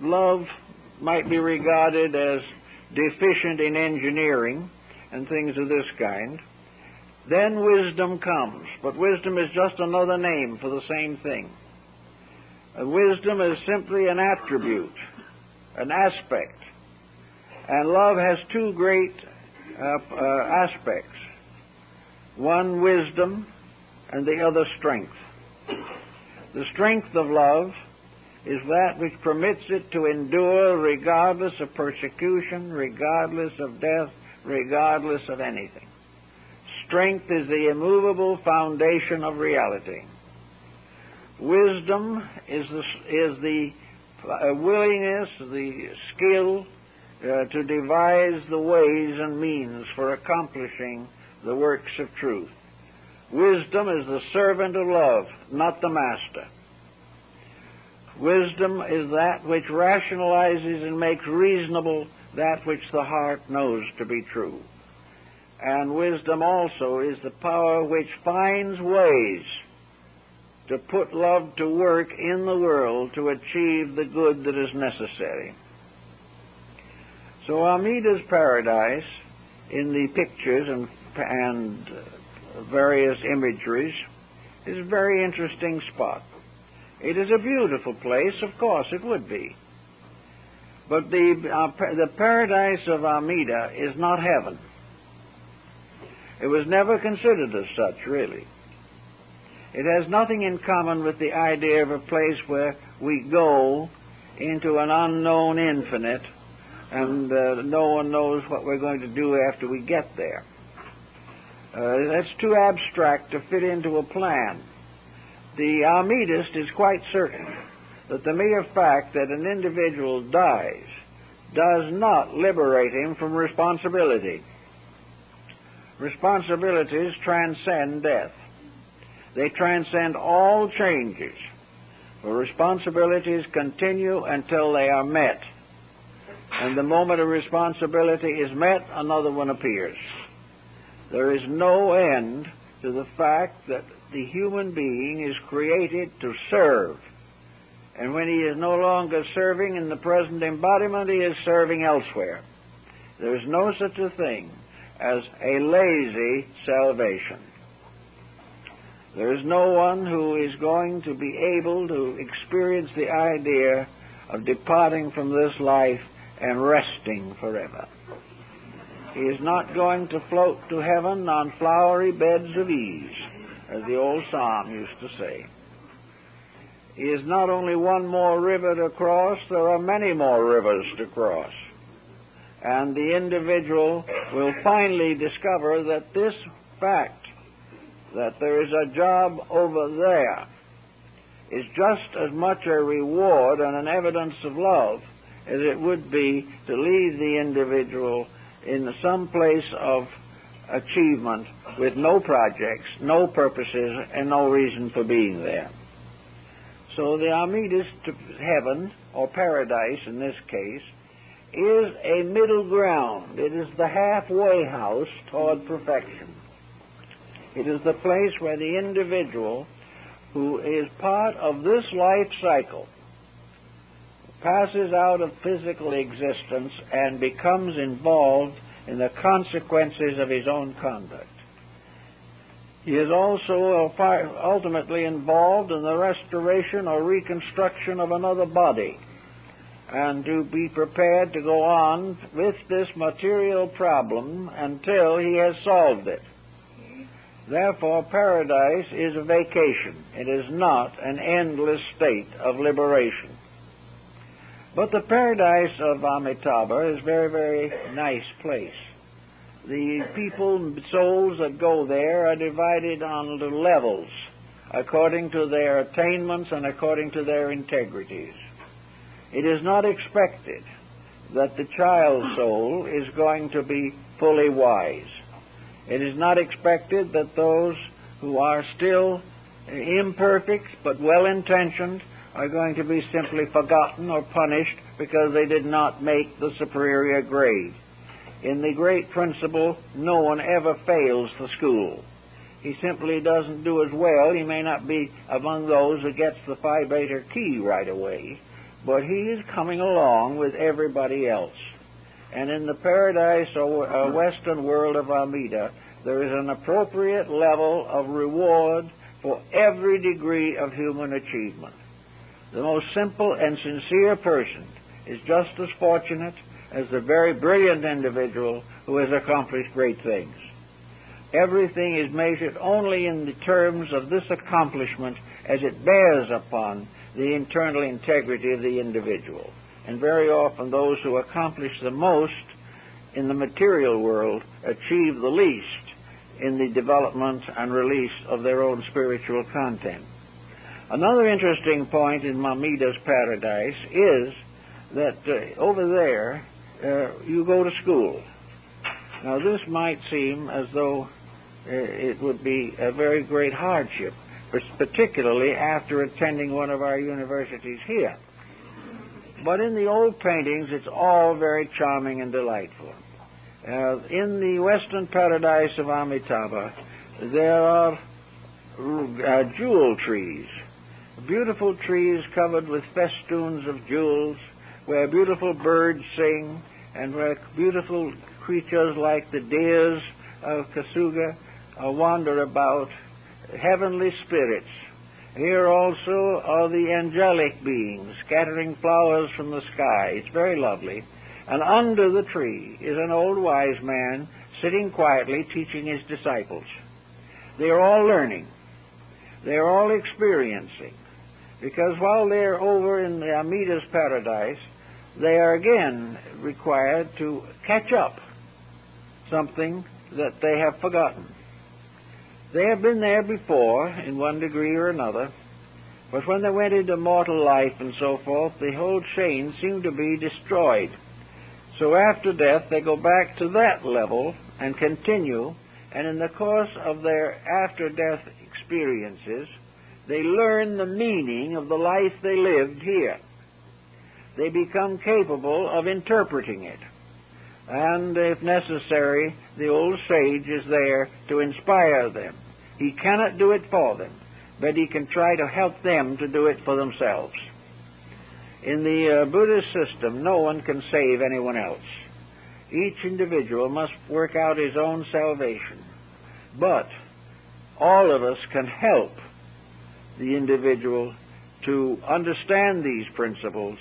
love might be regarded as deficient in engineering and things of this kind, then wisdom comes. But wisdom is just another name for the same thing. Wisdom is simply an attribute, an aspect. And love has two great aspects. One, wisdom, and the other, strength. The strength of love is that which permits it to endure regardless of persecution, regardless of death, regardless of anything. Strength is the immovable foundation of reality. Wisdom is the willingness, the skill to devise the ways and means for accomplishing the works of truth. Wisdom is the servant of love, not the master. Wisdom is that which rationalizes and makes reasonable that which the heart knows to be true. And wisdom also is the power which finds ways to put love to work in the world to achieve the good that is necessary. So Amida's paradise, in the pictures and various imageries, is a very interesting spot. It is a beautiful place, of course it would be. But the paradise of Amida is not heaven. It was never considered as such, really. It has nothing in common with the idea of a place where we go into an unknown infinite and no one knows what we're going to do after we get there. That's too abstract to fit into a plan. The Amidist is quite certain that the mere fact that an individual dies does not liberate him from responsibility. Responsibilities transcend death. They transcend all changes, for responsibilities continue until they are met. And the moment a responsibility is met, another one appears. There is no end to the fact that the human being is created to serve. And when he is no longer serving in the present embodiment, he is serving elsewhere. There is no such a thing as a lazy salvation. There is no one who is going to be able to experience the idea of departing from this life and resting forever. He is not going to float to heaven on flowery beds of ease, as the old psalm used to say. He is not only one more river to cross, there are many more rivers to cross. And the individual will finally discover that this fact, that there is a job over there, is just as much a reward and an evidence of love as it would be to leave the individual in some place of achievement with no projects, no purposes, and no reason for being there. So the Amidist heaven, or paradise in this case, is a middle ground. It is the halfway house toward perfection. It is the place where the individual who is part of this life cycle passes out of physical existence and becomes involved in the consequences of his own conduct. He is also ultimately involved in the restoration or reconstruction of another body, and to be prepared to go on with this material problem until he has solved it. Therefore, paradise is a vacation. It is not an endless state of liberation. But the paradise of Amitabha is a very, very nice place. The people, souls that go there are divided on levels according to their attainments and according to their integrities. It is not expected that the child soul is going to be fully wise. It is not expected that those who are still imperfect but well-intentioned are going to be simply forgotten or punished because they did not make the superior grade. In the great principle, no one ever fails the school. He simply doesn't do as well. He may not be among those who gets the Phi Beta key right away, but he is coming along with everybody else. And in the paradise or western world of Amida, there is an appropriate level of reward for every degree of human achievement. The most simple and sincere person is just as fortunate as the very brilliant individual who has accomplished great things. Everything is measured only in the terms of this accomplishment as it bears upon the internal integrity of the individual. And very often those who accomplish the most in the material world achieve the least in the development and release of their own spiritual content. Another interesting point in Amida's paradise is that over there you go to school. Now, this might seem as though it would be a very great hardship, particularly after attending one of our universities here. But in the old paintings, it's all very charming and delightful. In the Western paradise of Amitabha, there are jewel trees, beautiful trees covered with festoons of jewels, where beautiful birds sing, and where beautiful creatures like the deers of Kasuga wander about, heavenly spirits. Here also are the angelic beings scattering flowers from the sky. It's very lovely. And under the tree is an old wise man sitting quietly teaching his disciples. They are all learning. They are all experiencing. Because while they're over in the Amida's paradise, they are again required to catch up something that they have forgotten. They have been there before in one degree or another, but when they went into mortal life and so forth, the whole chain seemed to be destroyed. So after death, they go back to that level and continue, and in the course of their after-death experiences, they learn the meaning of the life they lived here. They become capable of interpreting it. And if necessary, the old sage is there to inspire them. He cannot do it for them, but he can try to help them to do it for themselves. In the Buddhist system, no one can save anyone else. Each individual must work out his own salvation. But all of us can help the individual to understand these principles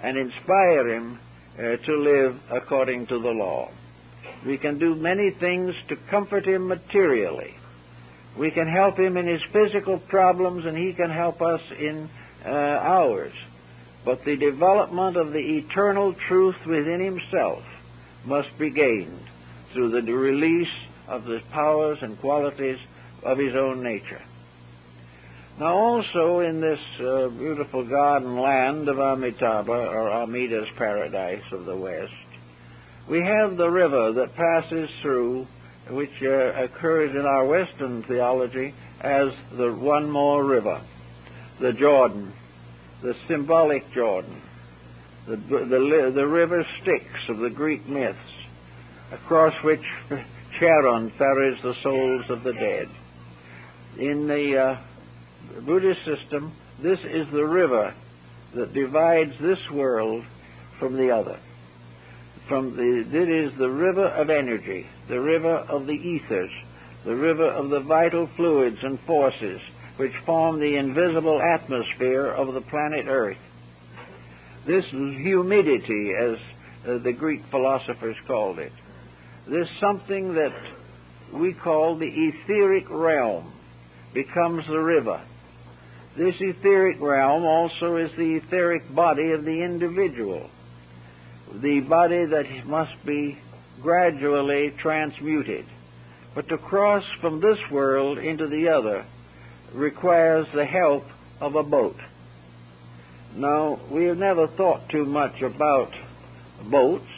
and inspire him to live according to the law. We can do many things to comfort him materially. We can help him in his physical problems, and he can help us in ours. But the development of the eternal truth within himself must be gained through the release of the powers and qualities of his own nature. Now also in this beautiful garden land of Amitabha, or Amida's paradise of the West, we have the river that passes through, which occurs in our Western theology as the one more river, the Jordan, the symbolic Jordan, the river Styx of the Greek myths, across which Charon ferries the souls of the dead. In the Buddhist system, this is the river that divides this world from the other. It is the river of energy, the river of the ethers, the river of the vital fluids and forces which form the invisible atmosphere of the planet Earth. This humidity, as the Greek philosophers called it, this something that we call the etheric realm, becomes the river. This etheric realm also is the etheric body of the individual, the body that must be gradually transmuted. But to cross from this world into the other requires the help of a boat. Now, we have never thought too much about boats,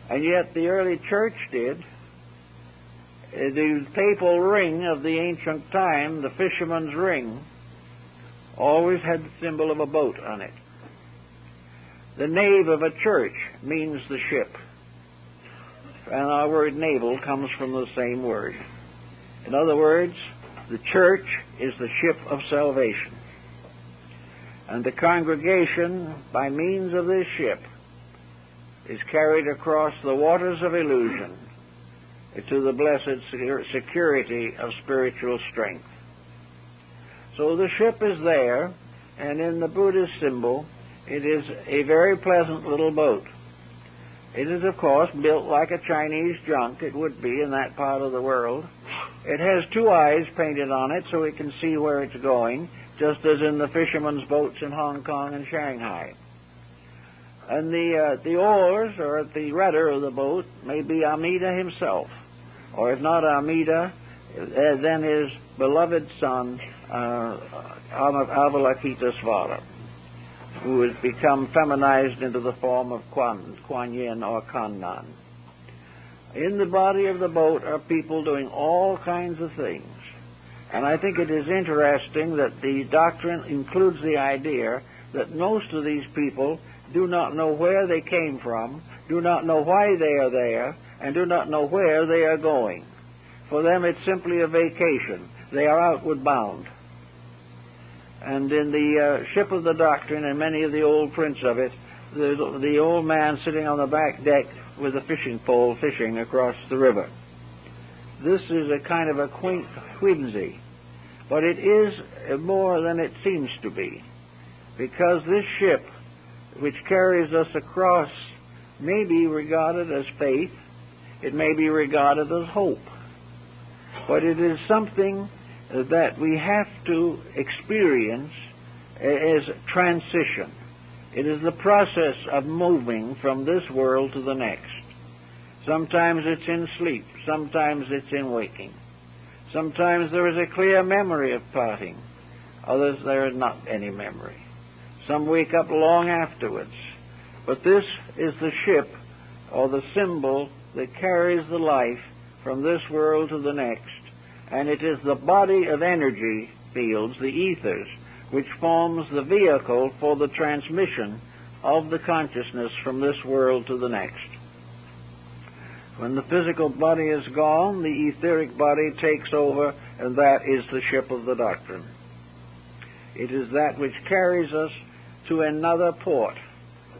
and yet the early church did. The papal ring of the ancient time, the fisherman's ring, always had the symbol of a boat on it. The nave of a church means the ship, and our word naval comes from the same word. In other words, the church is the ship of salvation, and the congregation, by means of this ship, is carried across the waters of illusion to the blessed security of spiritual strength. So the ship is there, and in the Buddhist symbol, it is a very pleasant little boat. It is, of course, built like a Chinese junk. It would be in that part of the world. It has two eyes painted on it so it can see where it's going, just as in the fishermen's boats in Hong Kong and Shanghai. And the oars, or the rudder of the boat, may be Amida himself, or if not Amida, then his beloved son, Avalokitesvara. who has become feminized into the form of Kuan Yin or Kannan. In the body of the boat are people doing all kinds of things. And I think it is interesting that the doctrine includes the idea that most of these people do not know where they came from, do not know why they are there, and do not know where they are going. For them it's simply a vacation. They are outward bound. And in the Ship of the Doctrine and many of the old prints of it, the old man sitting on the back deck with a fishing pole fishing across the river. This is a kind of a quaint whimsy, but it is more than it seems to be, because this ship, which carries us across, may be regarded as faith, it may be regarded as hope, but it is something that we have to experience as transition. It is the process of moving from this world to the next. Sometimes it's in sleep, sometimes it's in waking. Sometimes there is a clear memory of parting, others there is not any memory. Some wake up long afterwards. But this is the ship, or the symbol, that carries the life from this world to the next, and it is the body of energy fields, the ethers, which forms the vehicle for the transmission of the consciousness from this world to the next. When the physical body is gone, the etheric body takes over, and that is the ship of the doctrine. It is that which carries us to another port,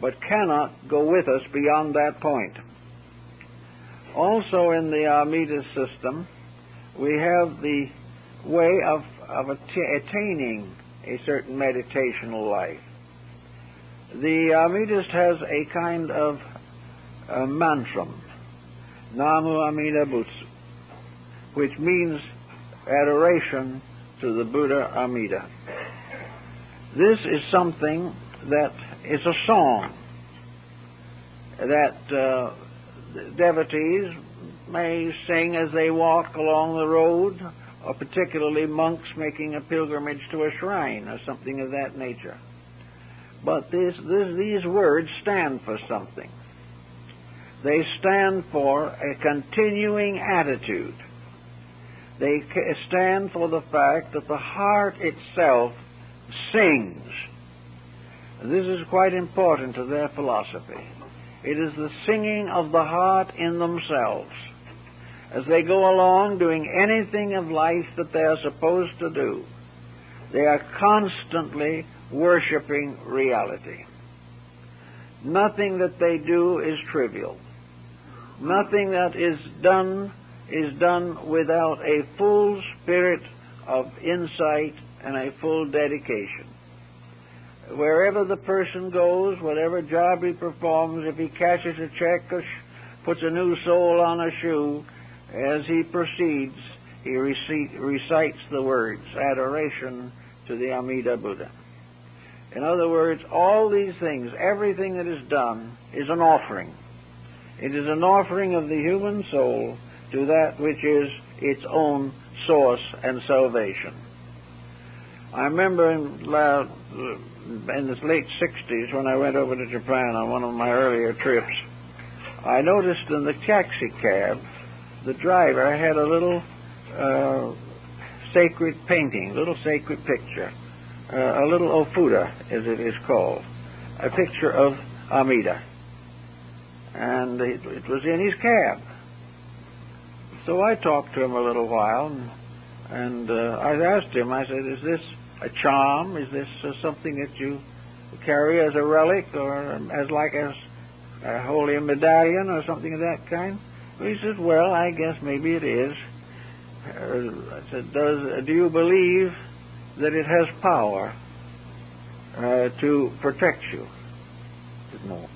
but cannot go with us beyond that point. Also in the Amida system, we have the way of attaining a certain meditational life. The Amidist has a kind of mantra, Namu Amida Butsu, which means adoration to the Buddha Amida. This is something that is a song that devotees may sing as they walk along the road, or particularly monks making a pilgrimage to a shrine or something of that nature. But these words stand for something. They stand for a continuing attitude. They stand for the fact that the heart itself sings. This is quite important to their philosophy. It is the singing of the heart in themselves. As they go along doing anything of life that they are supposed to do, they are constantly worshiping reality. Nothing that they do is trivial. Nothing that is done without a full spirit of insight and a full dedication. Wherever the person goes, whatever job he performs, if he cashes a check or puts a new sole on a shoe, as he proceeds, he recites the words, adoration to the Amida Buddha. In other words, all these things, everything that is done, is an offering. It is an offering of the human soul to that which is its own source and salvation. I remember in the late 60s, when I went over to Japan on one of my earlier trips, I noticed in the taxi cab, the driver had a little sacred painting, little sacred picture, a little ofuda, as it is called, a picture of Amida. And it was in his cab. So I talked to him a little while, and I asked him, I said, is this a charm? Is this something that you carry as a relic, or as like a holy medallion or something of that kind? He said, well, I guess maybe it is. I said, do you believe that it has power to protect you? He said, no.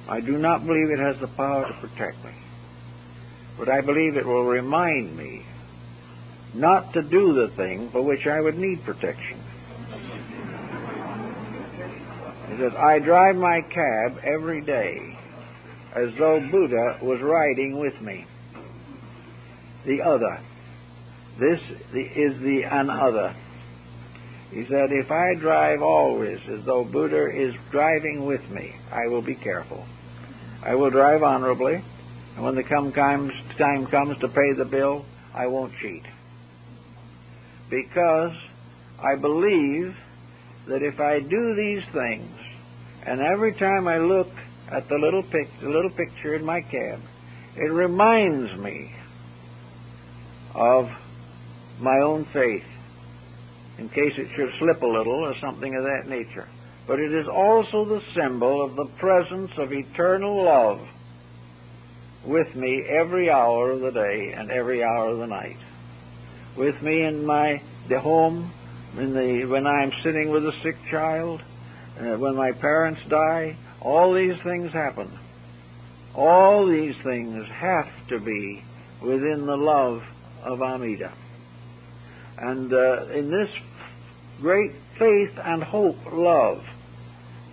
I do not believe it has the power to protect me. But I believe it will remind me not to do the thing for which I would need protection. He says, I drive my cab every day as though Buddha was riding with me. The other. This is the another. He said, if I drive always as though Buddha is driving with me, I will be careful. I will drive honorably, and when the time comes to pay the bill, I won't cheat. Because I believe that if I do these things, and every time I look at the little picture in my cab, it reminds me of my own faith, in case it should slip a little or something of that nature. But it is also the symbol of the presence of eternal love with me every hour of the day and every hour of the night. With me in the home, when I'm sitting with a sick child, when my parents die, all these things happen. All these things have to be within the love of Amida. And in this great faith and hope love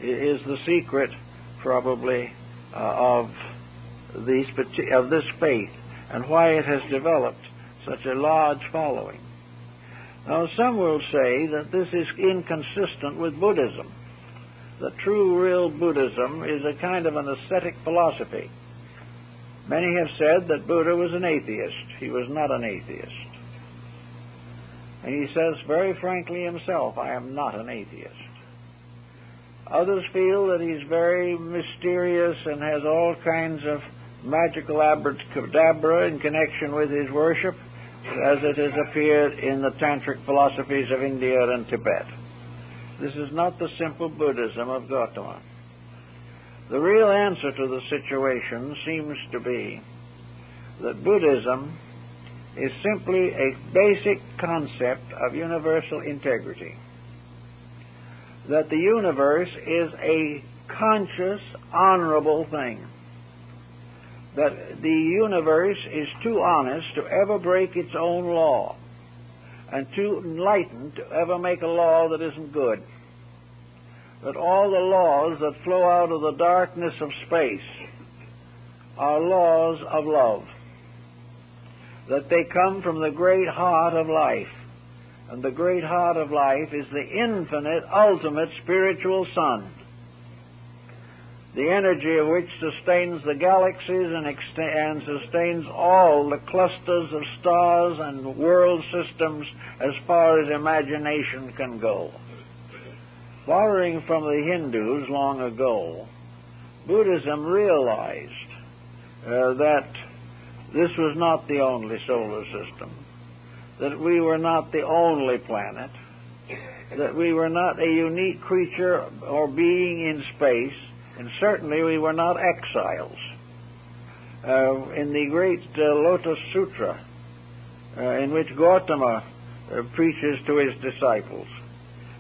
is the secret, probably, of this faith, and why it has developed such a large following. Now, some will say that this is inconsistent with Buddhism. The true, real Buddhism is a kind of an ascetic philosophy. Many have said that Buddha was an atheist. He was not an atheist. And he says very frankly himself, I am not an atheist. Others feel that he's very mysterious and has all kinds of magical abracadabra in connection with his worship, as it has appeared in the tantric philosophies of India and Tibet. This is not the simple Buddhism of Gautama. The real answer to the situation seems to be that Buddhism is simply a basic concept of universal integrity. That the universe is a conscious, honorable thing. That the universe is too honest to ever break its own law, and too enlightened to ever make a law that isn't good. That all the laws that flow out of the darkness of space are laws of love. That they come from the great heart of life. And the great heart of life is the infinite, ultimate spiritual sun, the energy of which sustains the galaxies and sustains all the clusters of stars and world systems as far as imagination can go. Borrowing from the Hindus long ago, Buddhism realized that this was not the only solar system, that we were not the only planet, that we were not a unique creature or being in space, and certainly we were not exiles. In the great Lotus Sutra, in which Gautama preaches to his disciples,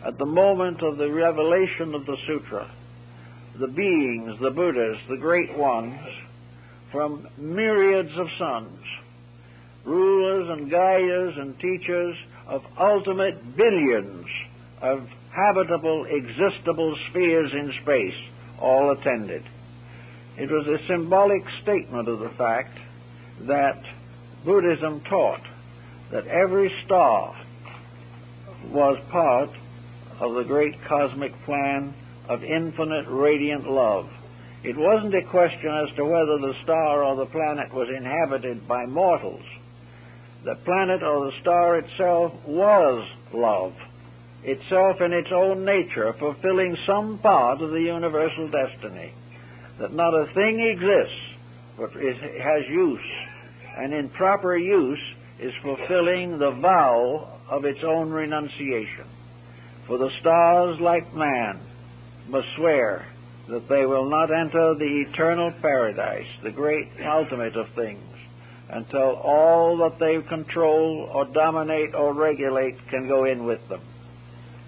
at the moment of the revelation of the sutra, the beings, the Buddhas, the great ones, from myriads of suns, rulers and guides and teachers of ultimate billions of habitable, existable spheres in space, all attended. It was a symbolic statement of the fact that Buddhism taught that every star was part of the great cosmic plan of infinite radiant love. It wasn't a question as to whether the star or the planet was inhabited by mortals. The planet or the star itself was love, itself in its own nature, fulfilling some part of the universal destiny. That not a thing exists but has use, and in proper use is fulfilling the vow of its own renunciation. For the stars, like man, must swear that they will not enter the eternal paradise, the great ultimate of things, until all that they control or dominate or regulate can go in with them.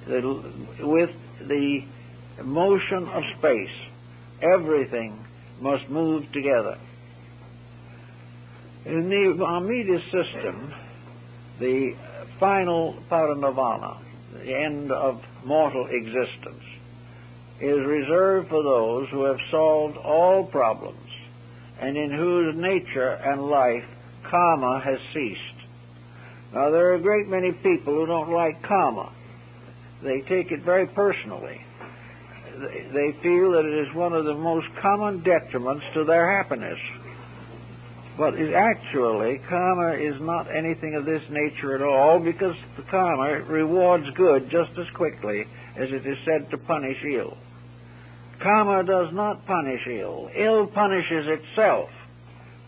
With the motion of space, everything must move together. In the Amida system, the final parinirvana, the end of mortal existence, is reserved for those who have solved all problems and in whose nature and life karma has ceased. Now, there are a great many people who don't like karma. They take it very personally. They feel that it is one of the most common detriments to their happiness. But actually, karma is not anything of this nature at all, because the karma rewards good just as quickly as it is said to punish ill. Karma does not punish ill. Ill punishes itself,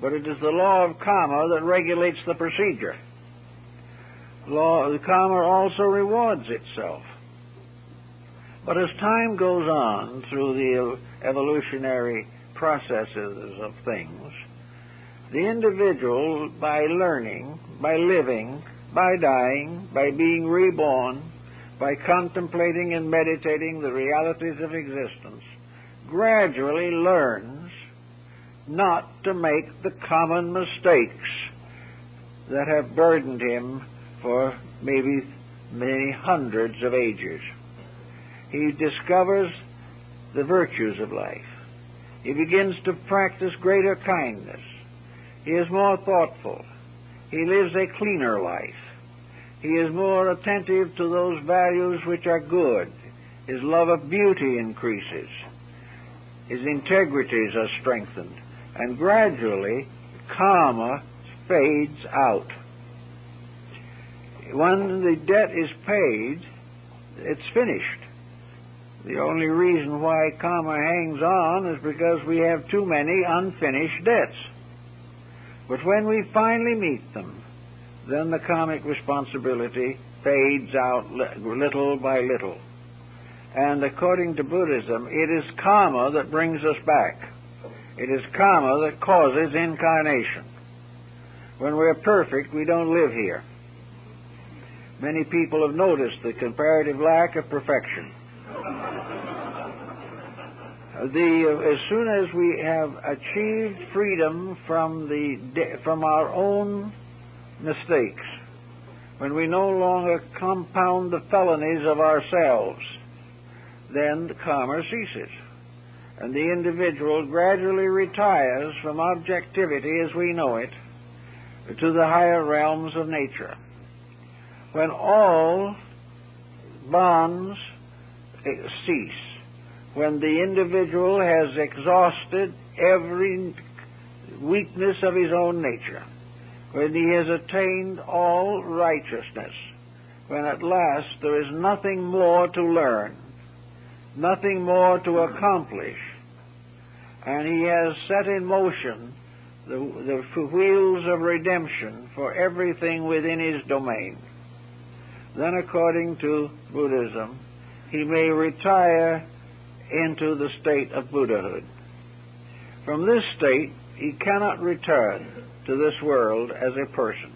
but it is the law of karma that regulates the procedure. Karma also rewards itself. But as time goes on through the evolutionary processes of things, the individual, by learning, by living, by dying, by being reborn, by contemplating and meditating the realities of existence, gradually learns not to make the common mistakes that have burdened him for maybe many hundreds of ages. He discovers the virtues of life. He begins to practice greater kindness. He is more thoughtful. He lives a cleaner life. He is more attentive to those values which are good. His love of beauty increases. His integrities are strengthened. And gradually, karma fades out. When the debt is paid, it's finished. The only reason why karma hangs on is because we have too many unfinished debts. But when we finally meet them, then the karmic responsibility fades out little by little. And according to Buddhism, it is karma that brings us back. It is karma that causes incarnation. When we're perfect, we don't live here. Many people have noticed the comparative lack of perfection. As soon as we have achieved freedom from our own mistakes, when we no longer compound the felonies of ourselves, then the karma ceases, and the individual gradually retires from objectivity as we know it to the higher realms of nature. When all bonds cease, when the individual has exhausted every weakness of his own nature, when he has attained all righteousness, when at last there is nothing more to learn, nothing more to accomplish, and he has set in motion the wheels of redemption for everything within his domain, then according to Buddhism, he may retire into the state of Buddhahood. From this state, he cannot return to this world as a person,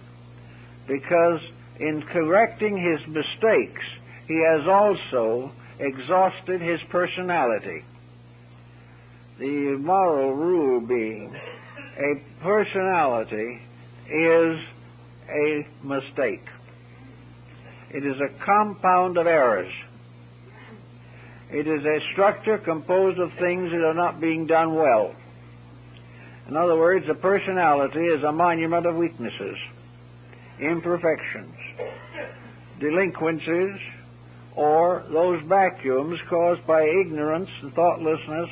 because in correcting his mistakes, he has also exhausted his personality. The moral rule being, a personality is a mistake. It is a compound of errors. It is a structure composed of things that are not being done well. In other words, a personality is a monument of weaknesses, imperfections, delinquencies, or those vacuums caused by ignorance and thoughtlessness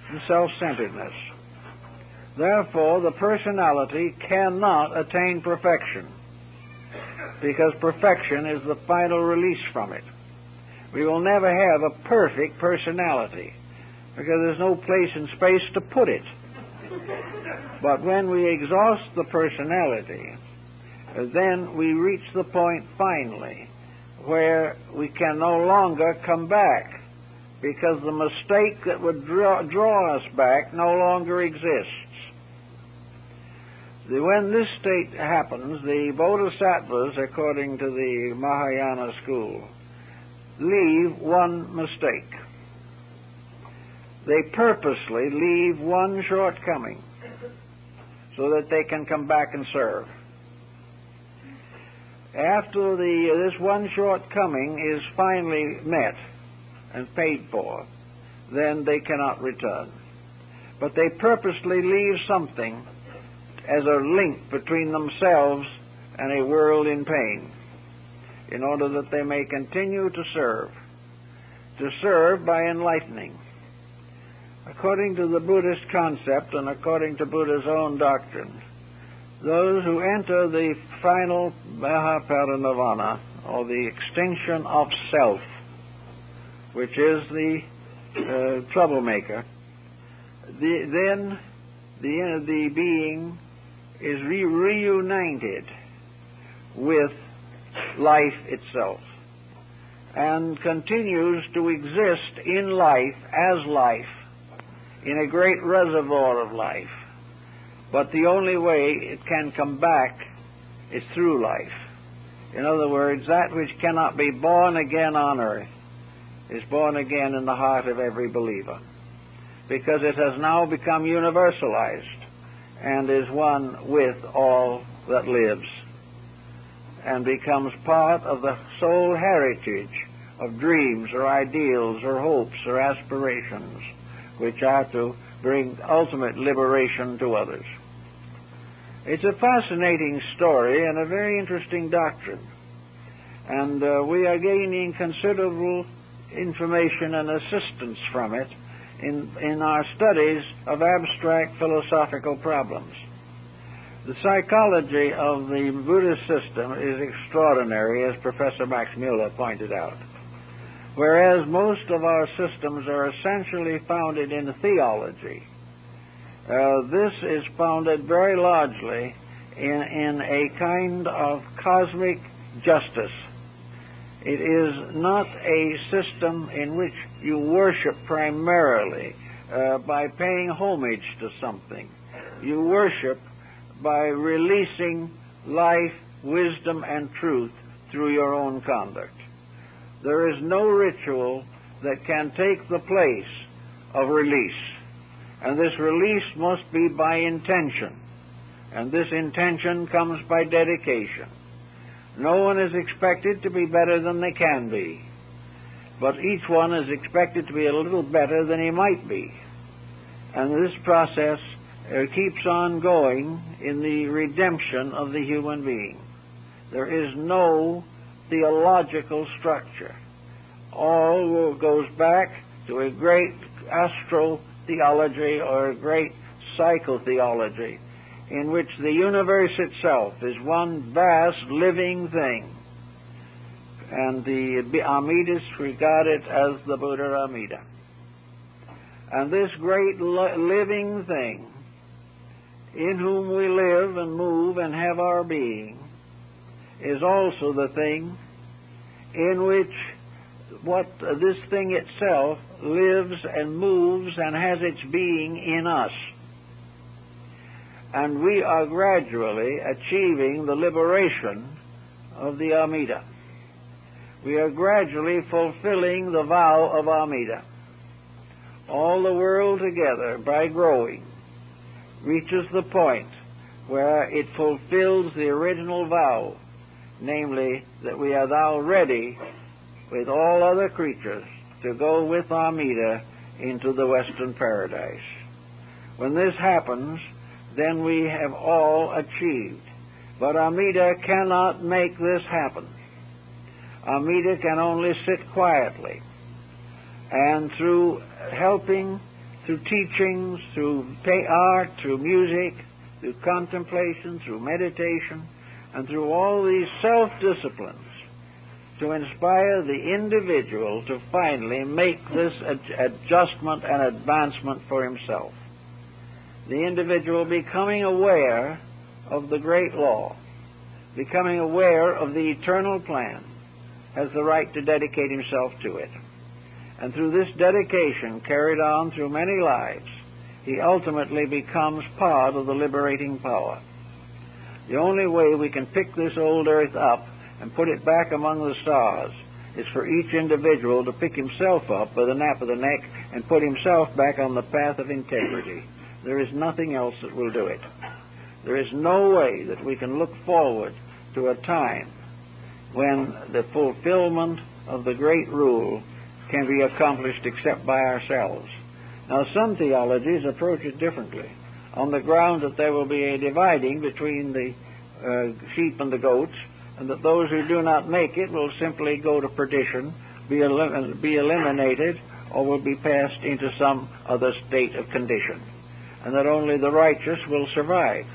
and self-centeredness. Therefore, the personality cannot attain perfection, because perfection is the final release from it. We will never have a perfect personality, because there's no place in space to put it. But when we exhaust the personality, then we reach the point finally where we can no longer come back, because the mistake that would draw us back no longer exists. When this state happens, the bodhisattvas, according to the Mahayana school, leave one mistake. They purposely leave one shortcoming so that they can come back and serve. After this one shortcoming is finally met and paid for, then they cannot return. But they purposely leave something as a link between themselves and a world in pain. in order that they may continue to serve by enlightening. According to the Buddhist concept and according to Buddha's own doctrine, those who enter the final Mahaparinirvana, or the extinction of self, which is the troublemaker, then the being is reunited with life itself and continues to exist in life as life, in a great reservoir of life. But the only way it can come back is through life. In other words, that which cannot be born again on earth is born again in the heart of every believer, because it has now become universalized and is one with all that lives, and becomes part of the soul heritage of dreams or ideals or hopes or aspirations, which are to bring ultimate liberation to others. It's a fascinating story and a very interesting doctrine, and we are gaining considerable information and assistance from it in our studies of abstract philosophical problems. The psychology of the Buddhist system is extraordinary, as Professor Max Muller pointed out. Whereas most of our systems are essentially founded in theology, this is founded very largely in a kind of cosmic justice. It is not a system in which you worship primarily by paying homage to something. You worship by releasing life, wisdom, and truth through your own conduct. There is no ritual that can take the place of release. And this release must be by intention. And this intention comes by dedication. No one is expected to be better than they can be, but each one is expected to be a little better than he might be. And this process keeps on going in the redemption of the human being. There is no theological structure. All goes back to a great astro-theology or a great psychotheology, in which the universe itself is one vast living thing. And the Amidists regard it as the Buddha Amida. And this great living thing, in whom we live and move and have our being, is also the thing in which this thing itself lives and moves and has its being in us. And we are gradually achieving the liberation of the Amida. We are gradually fulfilling the vow of Amida. All the world together, by growing, reaches the point where it fulfills the original vow, namely that we are now ready, with all other creatures, to go with Amida into the Western Paradise. When this happens, then we have all achieved. But Amida cannot make this happen. Amida can only sit quietly. And through helping, through teachings, through art, through music, through contemplation, through meditation, and through all these self-disciplines, to inspire the individual to finally make this adjustment and advancement for himself. The individual becoming aware of the great law, becoming aware of the eternal plan, has the right to dedicate himself to it. And through this dedication, carried on through many lives, he ultimately becomes part of the liberating power. The only way we can pick this old earth up and put it back among the stars is for each individual to pick himself up by the nape of the neck and put himself back on the path of integrity. There is nothing else that will do it. There is no way that we can look forward to a time when the fulfillment of the great rule can be accomplished except by ourselves. Now, some theologies approach it differently, on the ground that there will be a dividing between the sheep and the goats, and that those who do not make it will simply go to perdition, be eliminated, or will be passed into some other state of condition, and that only the righteous will survive.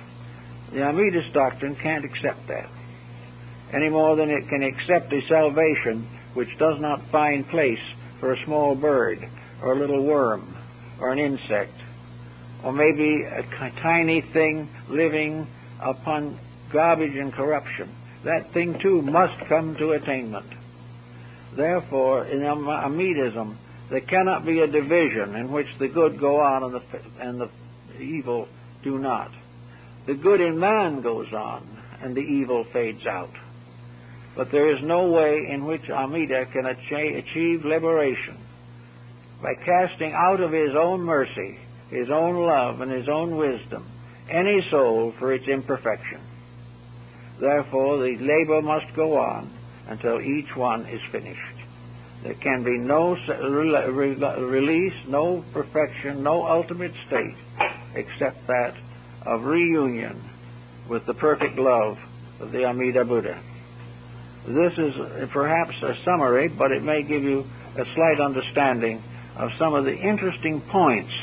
The Amitabha doctrine can't accept that, any more than it can accept a salvation which does not find place for a small bird, or a little worm, or an insect, or maybe a tiny thing living upon garbage and corruption. That thing too must come to attainment. Therefore, in Amitabhism, there cannot be a division in which the good go on and the evil do not. The good in man goes on and the evil fades out. But there is no way in which Amida can achieve liberation by casting out of his own mercy, his own love, and his own wisdom any soul for its imperfection. Therefore, the labor must go on until each one is finished. There can be no release, no perfection, no ultimate state except that of reunion with the perfect love of the Amida Buddha. This is perhaps a summary, but it may give you a slight understanding of some of the interesting points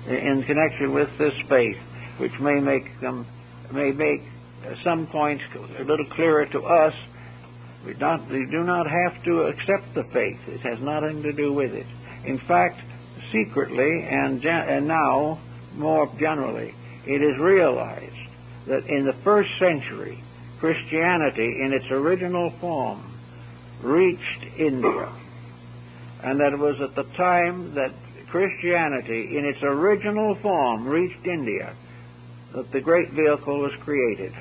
in connection with this faith, which may make some points a little clearer to us. We do not have to accept the faith. It has nothing to do with it. In fact, secretly and now more generally, it is realized that in the first century, Christianity in its original form reached India, and that it was at the time that Christianity in its original form reached India that the great vehicle was created.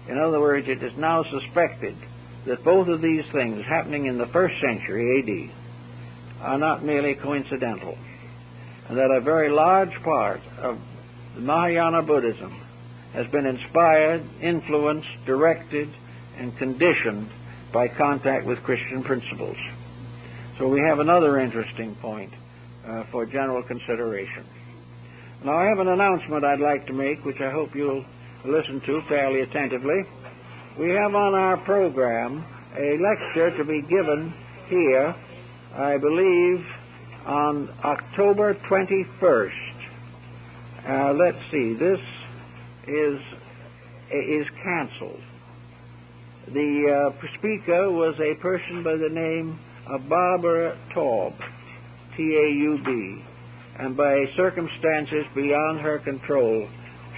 In other words, it is now suspected that both of these things happening in the first century A.D. are not merely coincidental, and that a very large part of the Mahayana Buddhism has been inspired, influenced, directed, and conditioned by contact with Christian principles. So we have another interesting point for general consideration. Now I have an announcement I'd like to make, which I hope you'll listen to fairly attentively. We have on our program a lecture to be given here, I believe, on October 21st. Let's see, this is canceled. The speaker was a person by the name of Barbara Taub, T-A-U-B, and by circumstances beyond her control,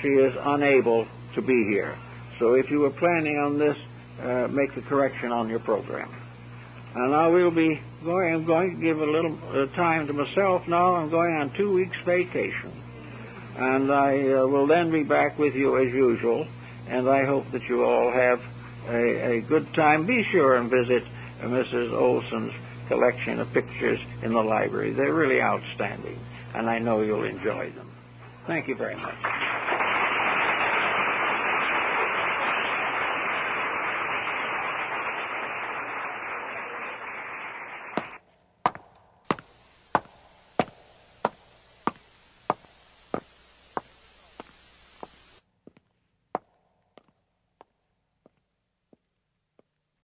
she is unable to be here. So if you were planning on this, make the correction on your program. And now I'm going to give a little time to myself now. I'm going on 2 weeks vacation. And I will then be back with you as usual, and I hope that you all have a good time. Be sure and visit Mrs. Olson's collection of pictures in the library. They're really outstanding, and I know you'll enjoy them. Thank you very much.